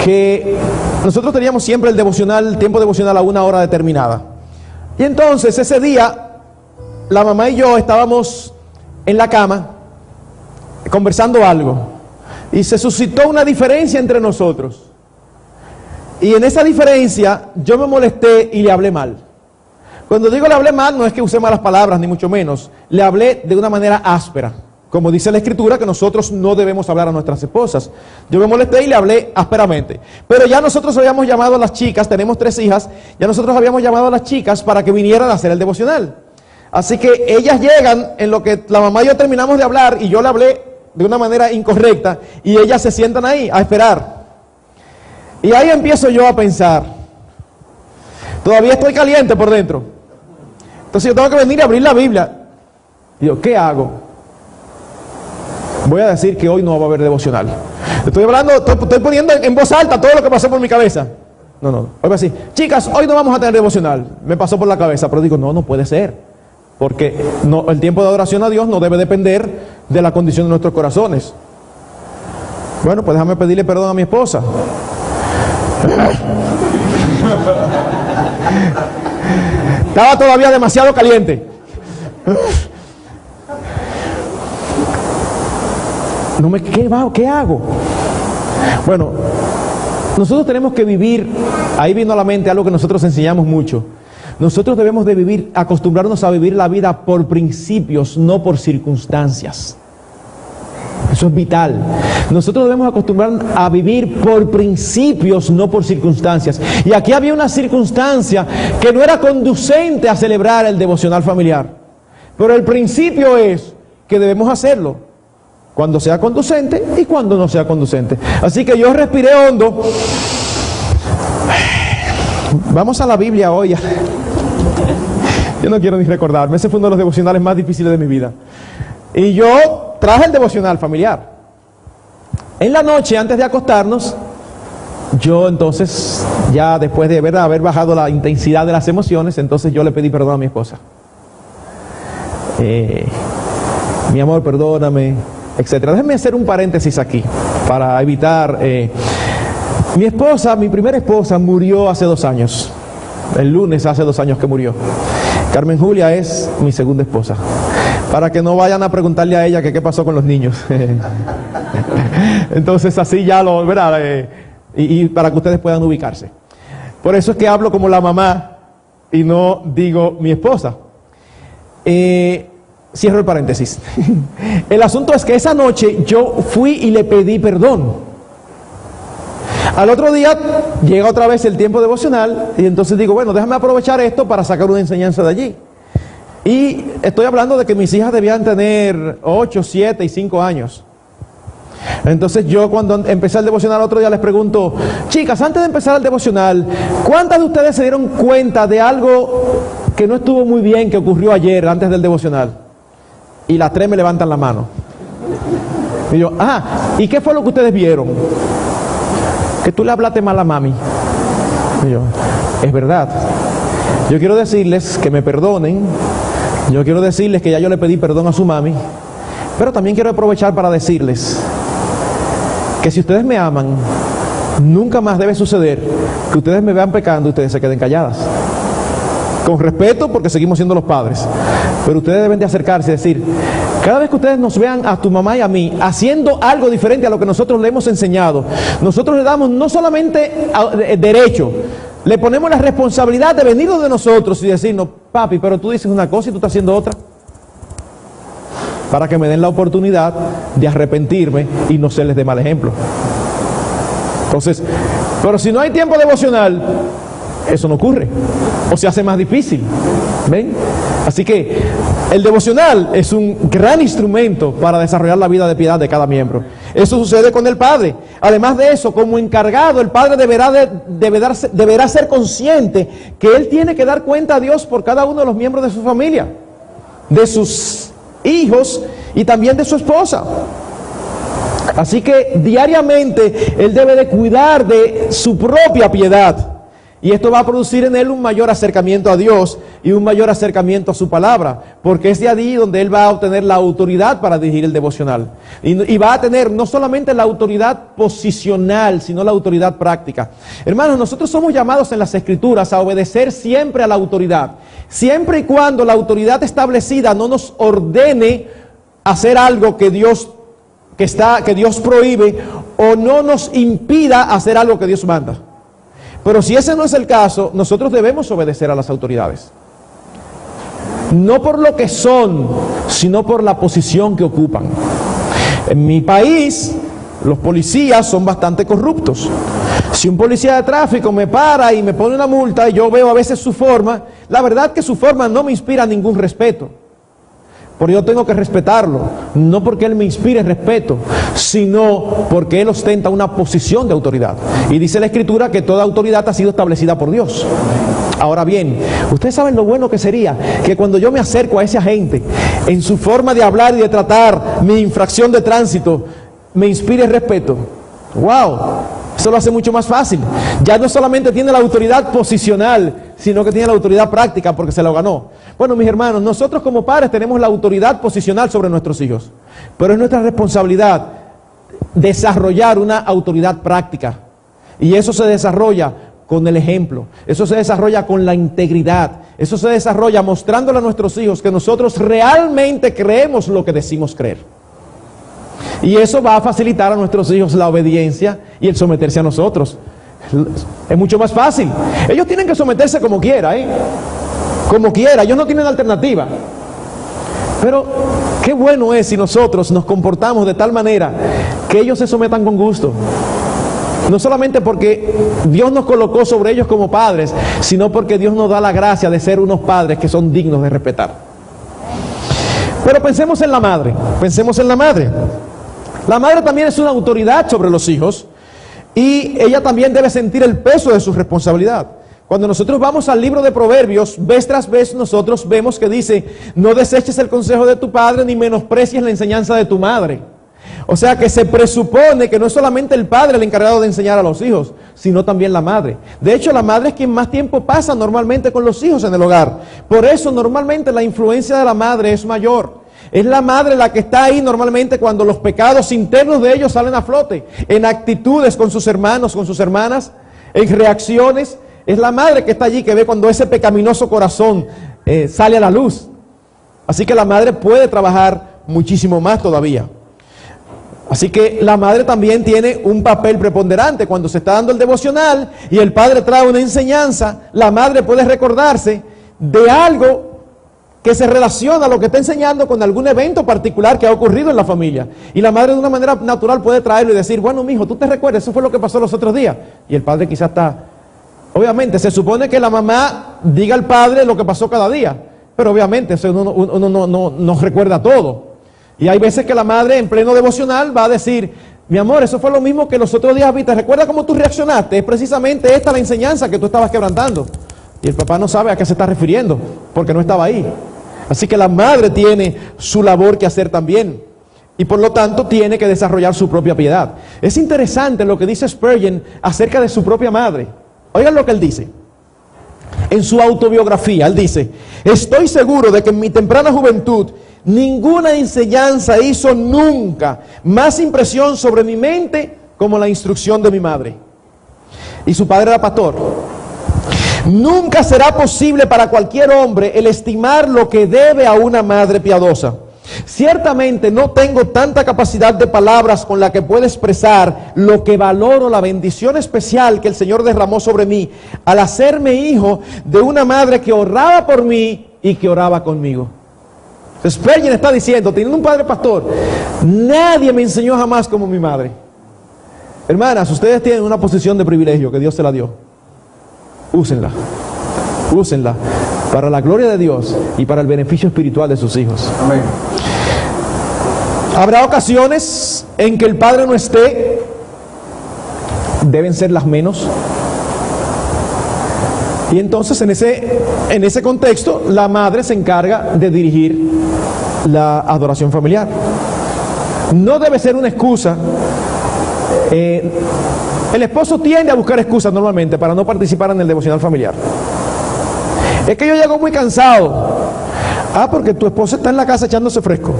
que nosotros teníamos siempre el tiempo devocional a una hora determinada. Y entonces ese día, la mamá y yo estábamos en la cama conversando algo, y se suscitó una diferencia entre nosotros. Y en esa diferencia yo me molesté y le hablé mal. Cuando digo le hablé mal, no es que use malas palabras, ni mucho menos. Le hablé de una manera áspera. Como dice la Escritura, que nosotros no debemos hablar a nuestras esposas. Yo me molesté y le hablé ásperamente. Pero ya nosotros habíamos llamado a las chicas, tenemos 3 hijas, ya nosotros habíamos llamado a las chicas para que vinieran a hacer el devocional. Así que ellas llegan en lo que la mamá y yo terminamos de hablar, y yo le hablé de una manera incorrecta, y ellas se sientan ahí a esperar. Y ahí empiezo yo a pensar, todavía estoy caliente por dentro. Entonces yo tengo que venir a abrir la Biblia. Y digo, ¿qué hago? Voy a decir que hoy no va a haber devocional. Estoy hablando, estoy poniendo en voz alta todo lo que pasó por mi cabeza. No, hoy voy a decir, chicas, hoy no vamos a tener devocional. Me pasó por la cabeza, pero digo, no puede ser. Porque el tiempo de adoración a Dios no debe depender de la condición de nuestros corazones. Bueno, pues déjame pedirle perdón a mi esposa. Estaba todavía demasiado caliente. ¿Qué hago? Bueno, nosotros tenemos que vivir, ahí vino a la mente algo que nosotros enseñamos mucho. Nosotros debemos de vivir, acostumbrarnos a vivir la vida por principios, no por circunstancias. Eso es vital. Nosotros debemos acostumbrarnos a vivir por principios, no por circunstancias. Y aquí había una circunstancia que no era conducente a celebrar el devocional familiar. Pero el principio es que debemos hacerlo cuando sea conducente y cuando no sea conducente. Así que yo respiré hondo. Vamos a la Biblia hoy. Yo no quiero ni recordarme. Ese fue uno de los devocionales más difíciles de mi vida. Y yo traje el devocional familiar. En la noche, antes de acostarnos, yo entonces, ya después de haber bajado la intensidad de las emociones, entonces yo le pedí perdón a mi esposa. Mi amor, perdóname, etcétera. Déjenme hacer un paréntesis aquí para evitar. Mi esposa, mi primera esposa, murió hace 2 años. El lunes hace 2 años que murió. Carmen Julia es mi segunda esposa. Para que no vayan a preguntarle a ella que qué pasó con los niños. Entonces así ya lo verá, y para que ustedes puedan ubicarse. Por eso es que hablo como la mamá y no digo mi esposa. Cierro el paréntesis. El asunto es que esa noche yo fui y le pedí perdón. Al otro día llega otra vez el tiempo devocional y entonces digo, bueno, déjame aprovechar esto para sacar una enseñanza de allí. Y estoy hablando de que mis hijas debían tener 8, 7 y 5 años. Entonces yo cuando empecé el devocional otro día les pregunto, chicas, antes de empezar el devocional, ¿cuántas de ustedes se dieron cuenta de algo que no estuvo muy bien que ocurrió ayer antes del devocional? Y las 3 me levantan la mano. Y yo, ¿y qué fue lo que ustedes vieron? Que tú le hablaste mal a mami. Y yo, es verdad. Yo quiero decirles que me perdonen. Yo quiero decirles que ya yo le pedí perdón a su mami. Pero también quiero aprovechar para decirles que si ustedes me aman, nunca más debe suceder que ustedes me vean pecando y ustedes se queden calladas. Con respeto, porque seguimos siendo los padres. Pero ustedes deben de acercarse y decir, cada vez que ustedes nos vean a tu mamá y a mí haciendo algo diferente a lo que nosotros le hemos enseñado, nosotros le damos no solamente derecho, le ponemos la responsabilidad de venirnos de nosotros y decirnos, papi, pero tú dices una cosa y tú estás haciendo otra. Para que me den la oportunidad de arrepentirme y no serles de mal ejemplo. Entonces, pero si no hay tiempo devocional, eso no ocurre, o se hace más difícil. ¿Ven? Así que el devocional es un gran instrumento para desarrollar la vida de piedad de cada miembro. Eso sucede con el padre. Además de eso, como encargado, el padre deberá ser consciente que él tiene que dar cuenta a Dios por cada uno de los miembros de su familia, de sus hijos y también de su esposa. Así que diariamente él debe de cuidar de su propia piedad. Y esto va a producir en él un mayor acercamiento a Dios y un mayor acercamiento a su palabra, porque es de allí donde él va a obtener la autoridad para dirigir el devocional. Y va a tener no solamente la autoridad posicional, sino la autoridad práctica. Hermanos, nosotros somos llamados en las Escrituras a obedecer siempre a la autoridad, siempre y cuando la autoridad establecida no nos ordene hacer algo que Dios prohíbe o no nos impida hacer algo que Dios manda. Pero si ese no es el caso, nosotros debemos obedecer a las autoridades. No por lo que son, sino por la posición que ocupan. En mi país, los policías son bastante corruptos. Si un policía de tráfico me para y me pone una multa y yo veo a veces su forma, la verdad que su forma no me inspira ningún respeto. Pero yo tengo que respetarlo, no porque él me inspire respeto, sino porque él ostenta una posición de autoridad. Y dice la Escritura que toda autoridad ha sido establecida por Dios. Ahora bien, ustedes saben lo bueno que sería que cuando yo me acerco a ese agente, en su forma de hablar y de tratar mi infracción de tránsito, me inspire respeto. ¡Wow! Eso lo hace mucho más fácil. Ya no solamente tiene la autoridad posicional, sino que tiene la autoridad práctica porque se lo ganó. Bueno, mis hermanos, nosotros como padres tenemos la autoridad posicional sobre nuestros hijos, pero es nuestra responsabilidad desarrollar una autoridad práctica. Y eso se desarrolla con el ejemplo, eso se desarrolla con la integridad, eso se desarrolla mostrándole a nuestros hijos que nosotros realmente creemos lo que decimos creer. Y eso va a facilitar a nuestros hijos la obediencia y el someterse a nosotros. Es mucho más fácil. Ellos tienen que someterse como quiera, como quiera, ellos no tienen alternativa. Pero qué bueno es si nosotros nos comportamos de tal manera que ellos se sometan con gusto. No solamente porque Dios nos colocó sobre ellos como padres, sino porque Dios nos da la gracia de ser unos padres que son dignos de respetar. Pero pensemos en la madre, pensemos en la madre. La madre también es una autoridad sobre los hijos y ella también debe sentir el peso de su responsabilidad. Cuando nosotros vamos al libro de Proverbios, vez tras vez nosotros vemos que dice, no deseches el consejo de tu padre ni menosprecies la enseñanza de tu madre. O sea que se presupone que no es solamente el padre el encargado de enseñar a los hijos, sino también la madre. De hecho, la madre es quien más tiempo pasa normalmente con los hijos en el hogar. Por eso normalmente la influencia de la madre es mayor. Es la madre la que está ahí normalmente cuando los pecados internos de ellos salen a flote, en actitudes con sus hermanos, con sus hermanas, en reacciones. Es la madre que está allí, que ve cuando ese pecaminoso corazón sale a la luz. Así que la madre puede trabajar muchísimo más todavía. Así que la madre también tiene un papel preponderante. Cuando se está dando el devocional y el padre trae una enseñanza, la madre puede recordarse de algo que se relaciona a lo que está enseñando con algún evento particular que ha ocurrido en la familia. Y la madre de una manera natural puede traerlo y decir, bueno, mijo, tú te recuerdas, eso fue lo que pasó los otros días. Y el padre quizás está... Obviamente, se supone que la mamá diga al padre lo que pasó cada día, pero obviamente uno no recuerda todo. Y hay veces que la madre en pleno devocional va a decir, mi amor, eso fue lo mismo que los otros días viste, ¿recuerda cómo tú reaccionaste? Es precisamente esta la enseñanza que tú estabas quebrantando. Y el papá no sabe a qué se está refiriendo, porque no estaba ahí. Así que la madre tiene su labor que hacer también. Y por lo tanto tiene que desarrollar su propia piedad. Es interesante lo que dice Spurgeon acerca de su propia madre. Oigan lo que él dice. En su autobiografía, él dice, estoy seguro de que en mi temprana juventud ninguna enseñanza hizo nunca más impresión sobre mi mente como la instrucción de mi madre. Y su padre era pastor. Nunca será posible para cualquier hombre el estimar lo que debe a una madre piadosa. Ciertamente no tengo tanta capacidad de palabras con la que pueda expresar lo que valoro la bendición especial que el Señor derramó sobre mí al hacerme hijo de una madre que oraba por mí y que oraba conmigo. Spurgeon está diciendo, teniendo un padre pastor, nadie me enseñó jamás como mi madre. Hermanas, ustedes tienen una posición de privilegio que Dios se la dio. Úsenla, úsenla para la gloria de Dios y para el beneficio espiritual de sus hijos. Amén. Habrá ocasiones en que el padre no esté, deben ser las menos. Y entonces en ese contexto la madre se encarga de dirigir la adoración familiar. No debe ser una excusa. El esposo tiende a buscar excusas normalmente para no participar en el devocional familiar. Es que yo llego muy cansado. Porque tu esposa está en la casa echándose fresco.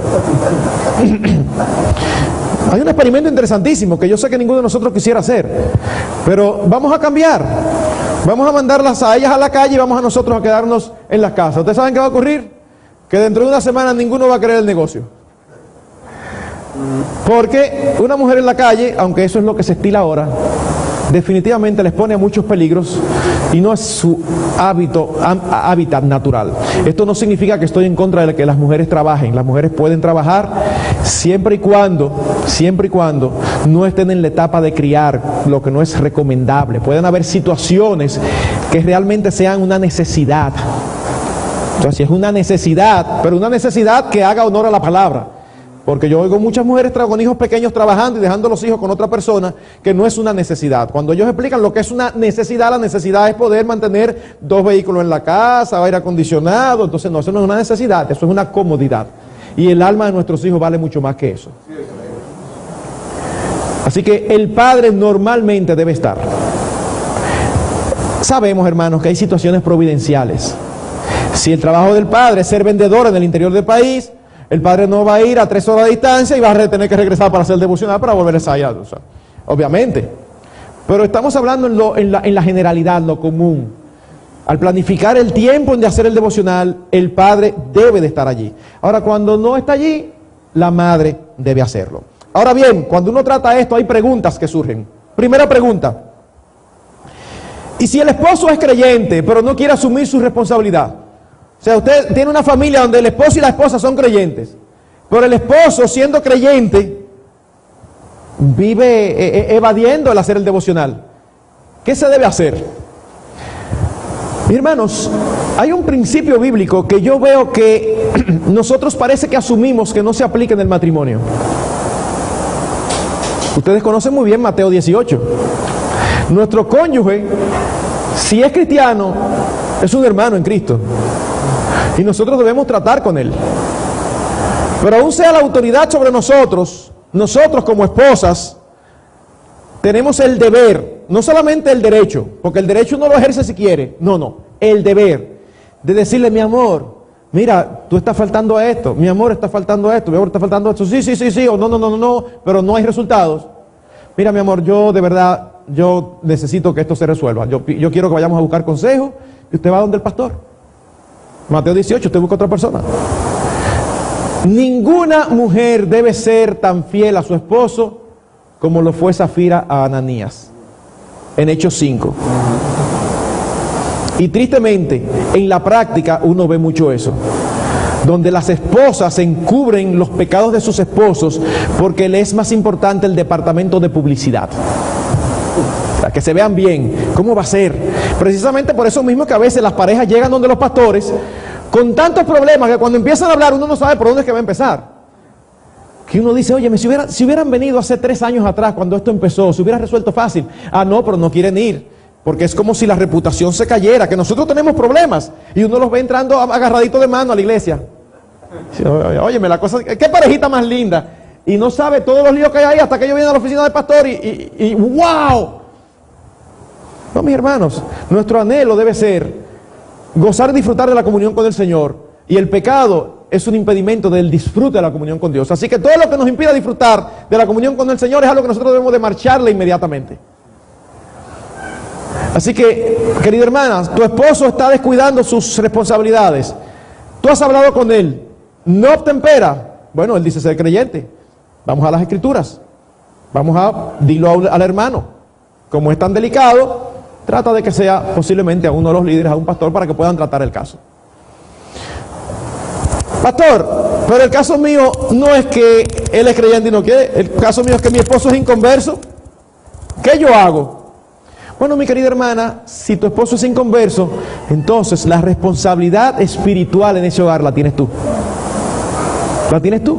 Hay un experimento interesantísimo que yo sé que ninguno de nosotros quisiera hacer, pero vamos a cambiar. Vamos a mandarlas a ellas a la calle y vamos a nosotros a quedarnos en las casas. ¿Ustedes saben qué va a ocurrir? Que dentro de una semana ninguno va a querer el negocio. Porque una mujer en la calle, aunque eso es lo que se estila ahora, definitivamente les pone a muchos peligros y no es su hábitat natural. Esto no significa que estoy en contra de que las mujeres trabajen. Las mujeres pueden trabajar siempre y cuando no estén en la etapa de criar, lo que no es recomendable. Pueden haber situaciones que realmente sean una necesidad. Entonces, si es una necesidad, pero una necesidad que haga honor a la palabra. Porque yo oigo muchas mujeres con hijos pequeños trabajando y dejando los hijos con otra persona, que no es una necesidad. Cuando ellos explican lo que es una necesidad, la necesidad es poder mantener 2 vehículos en la casa, aire acondicionado. Entonces no, eso no es una necesidad, eso es una comodidad. Y el alma de nuestros hijos vale mucho más que eso. Así que el padre normalmente debe estar. Sabemos, hermanos, que hay situaciones providenciales. Si el trabajo del padre es ser vendedor en el interior del país, el padre no va a ir a 3 horas de distancia y va a tener que regresar para hacer devocional para volver a ensayar, o sea, obviamente. Pero estamos hablando en la generalidad, lo común. Al planificar el tiempo de hacer el devocional, el padre debe de estar allí. Ahora, cuando no está allí, la madre debe hacerlo. Ahora bien, cuando uno trata esto, hay preguntas que surgen. Primera pregunta. ¿Y si el esposo es creyente, pero no quiere asumir su responsabilidad? O sea, usted tiene una familia donde el esposo y la esposa son creyentes, pero el esposo, siendo creyente, vive evadiendo el hacer el devocional. ¿Qué se debe hacer? Mis hermanos, hay un principio bíblico que yo veo que nosotros parece que asumimos que no se aplica en el matrimonio. Ustedes conocen muy bien Mateo 18. Nuestro cónyuge, si es cristiano, es un hermano en Cristo. Y nosotros debemos tratar con él. Pero aún sea la autoridad sobre nosotros, nosotros como esposas, tenemos el deber, no solamente el derecho, porque el derecho uno lo ejerce si quiere, no, el deber de decirle, mi amor, mira, tú estás faltando a esto, mi amor está faltando a esto, mi amor está faltando a esto, sí, o no, pero no hay resultados. Mira, mi amor, yo de verdad, yo necesito que esto se resuelva. Yo quiero que vayamos a buscar consejo y usted va donde el pastor. Mateo 18, usted busca otra persona. Ninguna mujer debe ser tan fiel a su esposo como lo fue Zafira a Ananías, en Hechos 5. Y tristemente, en la práctica uno ve mucho eso. donde las esposas encubren los pecados de sus esposos porque le es más importante el departamento de publicidad. Para que se vean bien, ¿cómo va a ser? Precisamente por eso mismo que a veces las parejas llegan donde los pastores con tantos problemas que cuando empiezan a hablar uno no sabe por dónde es que va a empezar. Que uno dice, oye, si hubieran venido hace 3 años atrás cuando esto empezó, se hubiera resuelto fácil. Ah, no, pero no quieren ir, porque es como si la reputación se cayera, que nosotros tenemos problemas y uno los ve entrando agarradito de mano a la iglesia. Óyeme, la cosa, qué parejita más linda. Y no sabe todos los líos que hay ahí hasta que ellos vienen a la oficina del pastor y ¡wow! No, mis hermanos, nuestro anhelo debe ser gozar y disfrutar de la comunión con el Señor, y el pecado es un impedimento del disfrute de la comunión con Dios. Así que todo lo que nos impida disfrutar de la comunión con el Señor es algo que nosotros debemos de marcharle inmediatamente. Así que, querida hermana, tu esposo está descuidando sus responsabilidades. Tú has hablado con él, no obtempera. Bueno, él dice ser creyente. Vamos a las Escrituras. Vamos a dilo al hermano. Como es tan delicado, trata de que sea posiblemente a uno de los líderes, a un pastor, para que puedan tratar el caso. Pastor, pero el caso mío no es que él es creyente y no quiere. El caso mío es que mi esposo es inconverso. ¿Qué yo hago? Bueno, mi querida hermana, si tu esposo es inconverso, entonces la responsabilidad espiritual en ese hogar la tienes tú. La tienes tú.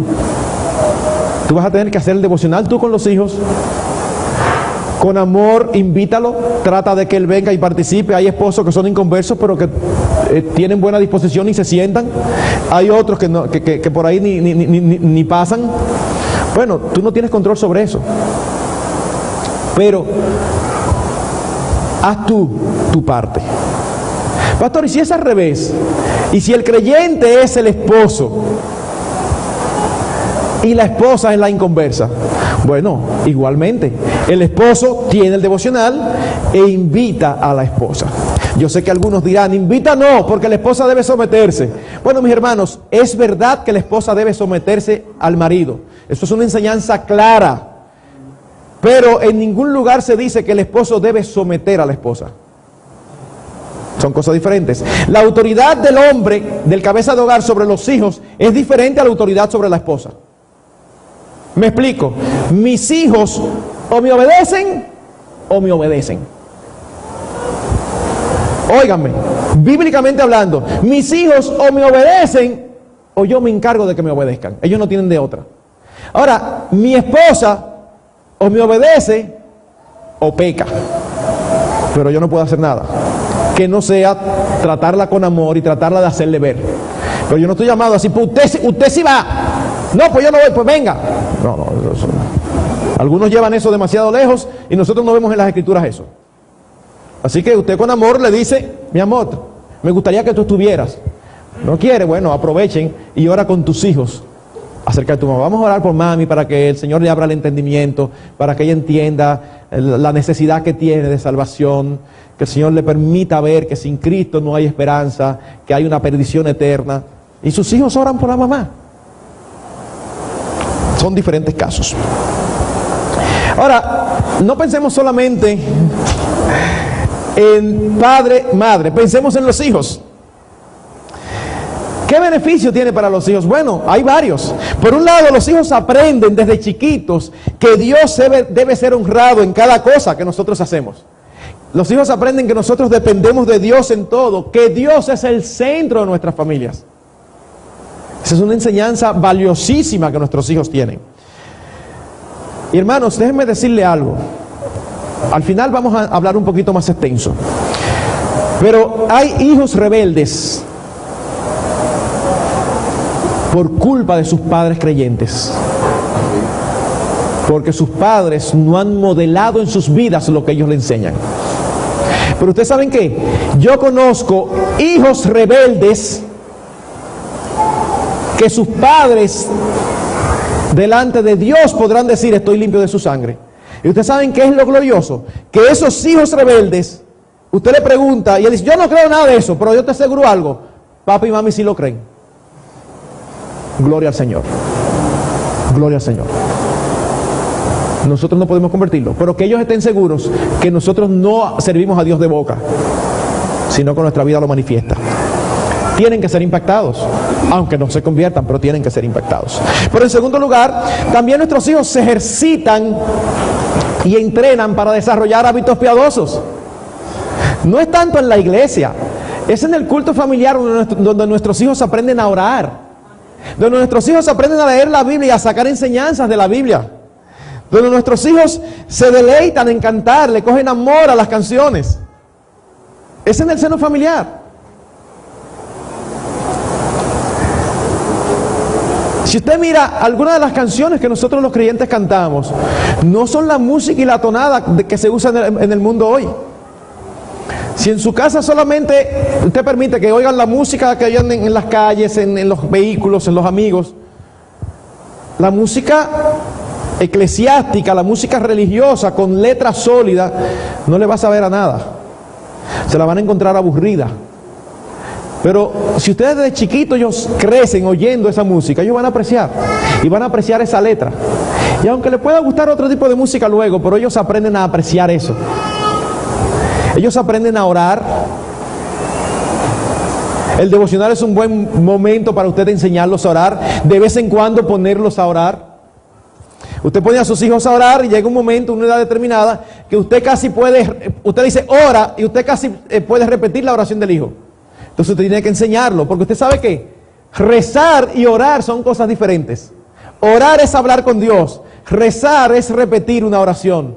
Tú vas a tener que hacer el devocional tú con los hijos. Con amor, invítalo, trata de que él venga y participe. Hay esposos que son inconversos, pero que tienen buena disposición y se sientan. Hay otros que, no, que por ahí ni pasan. Bueno, tú no tienes control sobre eso. Pero haz tú tu parte. Pastor, ¿y si es al revés? ¿Y si el creyente es el esposo y la esposa es la inconversa? Bueno, igualmente, el esposo tiene el devocional e invita a la esposa. Yo sé que algunos dirán, invita no, porque la esposa debe someterse. Bueno, mis hermanos, es verdad que la esposa debe someterse al marido. Eso es una enseñanza clara. Pero en ningún lugar se dice que el esposo debe someter a la esposa. Son cosas diferentes. La autoridad del hombre, del cabeza de hogar sobre los hijos, es diferente a la autoridad sobre la esposa. Me explico. Mis hijos o me obedecen o me obedecen. Óiganme, bíblicamente hablando, mis hijos o me obedecen o yo me encargo de que me obedezcan. Ellos no tienen de otra. Ahora, mi esposa o me obedece o peca, pero yo no puedo hacer nada que no sea tratarla con amor y tratarla de hacerle ver. Pero yo no estoy llamado así, pues usted sí va. No, pues yo no voy, pues venga. No, algunos llevan eso demasiado lejos y nosotros no vemos en las Escrituras eso. Así que usted con amor le dice, mi amor, me gustaría que tú estuvieras. No quiere, bueno, aprovechen y ora con tus hijos acerca de tu mamá. Vamos a orar por mami para que el Señor le abra el entendimiento, para que ella entienda la necesidad que tiene de salvación, que el Señor le permita ver que sin Cristo no hay esperanza, que hay una perdición eterna. Y sus hijos oran por la mamá. Son diferentes casos. Ahora, no pensemos solamente en padre, madre, pensemos en los hijos. ¿Qué beneficio tiene para los hijos? Bueno, hay varios. Por un lado, los hijos aprenden desde chiquitos que Dios debe ser honrado en cada cosa que nosotros hacemos. Los hijos aprenden que nosotros dependemos de Dios en todo, que Dios es el centro de nuestras familias. Esa es una enseñanza valiosísima que nuestros hijos tienen. Y hermanos, déjenme decirle algo. Al final vamos a hablar un poquito más extenso. Pero hay hijos rebeldes por culpa de sus padres creyentes. Porque sus padres no han modelado en sus vidas lo que ellos le enseñan. Pero ustedes saben qué, yo conozco hijos rebeldes que sus padres delante de Dios podrán decir estoy limpio de su sangre. Y ustedes saben qué es lo glorioso, que esos hijos rebeldes, usted le pregunta y él dice yo no creo nada de eso, pero yo te aseguro algo, papi y mami sí lo creen. Gloria al Señor. Gloria al Señor. Nosotros no podemos convertirlo, pero que ellos estén seguros que nosotros no servimos a Dios de boca, sino que nuestra vida lo manifiesta. tienen que ser impactados, aunque no se conviertan, pero tienen que ser impactados. Pero en segundo lugar, también nuestros hijos se ejercitan y entrenan para desarrollar hábitos piadosos. No es tanto en la iglesia, es en el culto familiar donde nuestros hijos aprenden a orar, donde nuestros hijos aprenden a leer la Biblia y a sacar enseñanzas de la Biblia, donde nuestros hijos se deleitan en cantar, le cogen amor a las canciones. Es en el seno familiar. Si usted mira algunas de las canciones que nosotros los creyentes cantamos, no son la música y la tonada que se usa en el mundo hoy. Si en su casa solamente usted permite que oigan la música que oyen en las calles, en los vehículos, en los amigos, la música eclesiástica, la música religiosa con letra sólida, no le va a saber a nada. Se la van a encontrar aburrida. Pero si ustedes desde chiquitos ellos crecen oyendo esa música, ellos van a apreciar y van a apreciar esa letra. Y aunque les pueda gustar otro tipo de música luego, pero ellos aprenden a apreciar eso. Ellos aprenden a orar. El devocional es un buen momento para usted enseñarlos a orar. De vez en cuando ponerlos a orar. Usted pone a sus hijos a orar y llega un momento, una edad determinada, que usted casi puede, usted dice ora y usted casi puede repetir la oración del hijo. Entonces usted tiene que enseñarlo, porque usted sabe que rezar y orar son cosas diferentes. Orar es hablar con Dios, rezar es repetir una oración.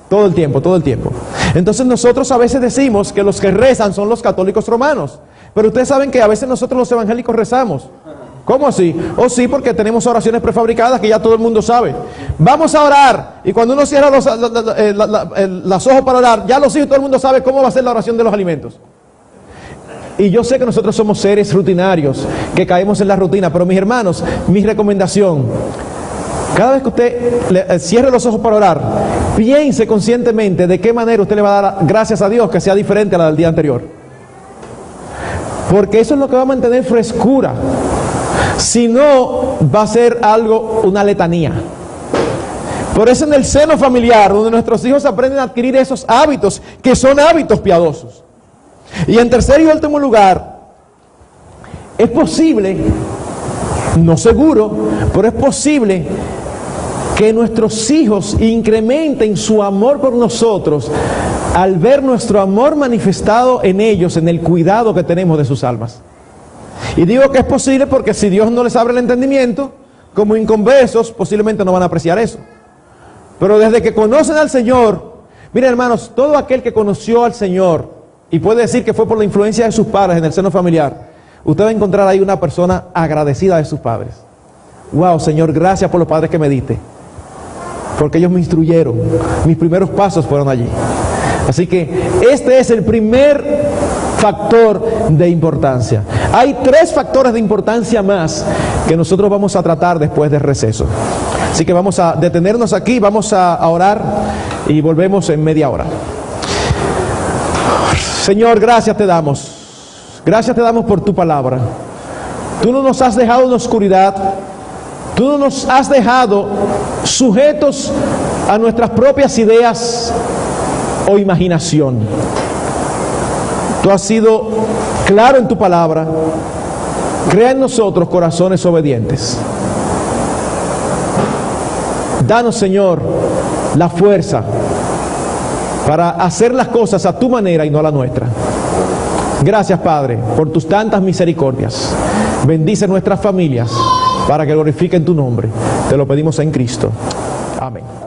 Todo el tiempo, todo el tiempo. Entonces nosotros a veces decimos que los que rezan son los católicos romanos, pero ustedes saben que a veces nosotros los evangélicos rezamos. ¿Cómo así? Oh sí, porque tenemos oraciones prefabricadas que ya todo el mundo sabe. Vamos a orar, y cuando uno cierra los ojos para orar, ya los hijos todo el mundo sabe cómo va a ser la oración de los alimentos. Y yo sé que nosotros somos seres rutinarios, que caemos en la rutina, pero mis hermanos, mi recomendación, cada vez que usted cierre los ojos para orar, piense conscientemente de qué manera usted le va a dar gracias a Dios que sea diferente a la del día anterior. Porque eso es lo que va a mantener frescura. Si no, va a ser algo, una letanía. Por eso en el seno familiar, donde nuestros hijos aprenden a adquirir esos hábitos, que son hábitos piadosos. Y en tercer y último lugar, es posible, no seguro, pero es posible que nuestros hijos incrementen su amor por nosotros al ver nuestro amor manifestado en ellos, en el cuidado que tenemos de sus almas. Y digo que es posible porque si Dios no les abre el entendimiento, como inconversos, posiblemente no van a apreciar eso. Pero desde que conocen al Señor, miren hermanos, todo aquel que conoció al Señor, y puede decir que fue por la influencia de sus padres en el seno familiar, usted va a encontrar ahí una persona agradecida de sus padres. Wow, Señor, gracias por los padres que me diste, porque ellos me instruyeron, mis primeros pasos fueron allí. Así que este es el primer factor de importancia. Hay 3 factores de importancia más que nosotros vamos a tratar después del receso. Así que vamos a detenernos aquí, vamos a orar y volvemos en media hora. Señor, gracias te damos. Gracias te damos por tu palabra. Tú no nos has dejado en oscuridad. Tú no nos has dejado sujetos a nuestras propias ideas o imaginación. Tú has sido claro en tu palabra. Crea en nosotros corazones obedientes. Danos, Señor, la fuerza para hacer las cosas a tu manera y no a la nuestra. Gracias, Padre, por tus tantas misericordias. Bendice nuestras familias para que glorifiquen tu nombre. Te lo pedimos en Cristo. Amén.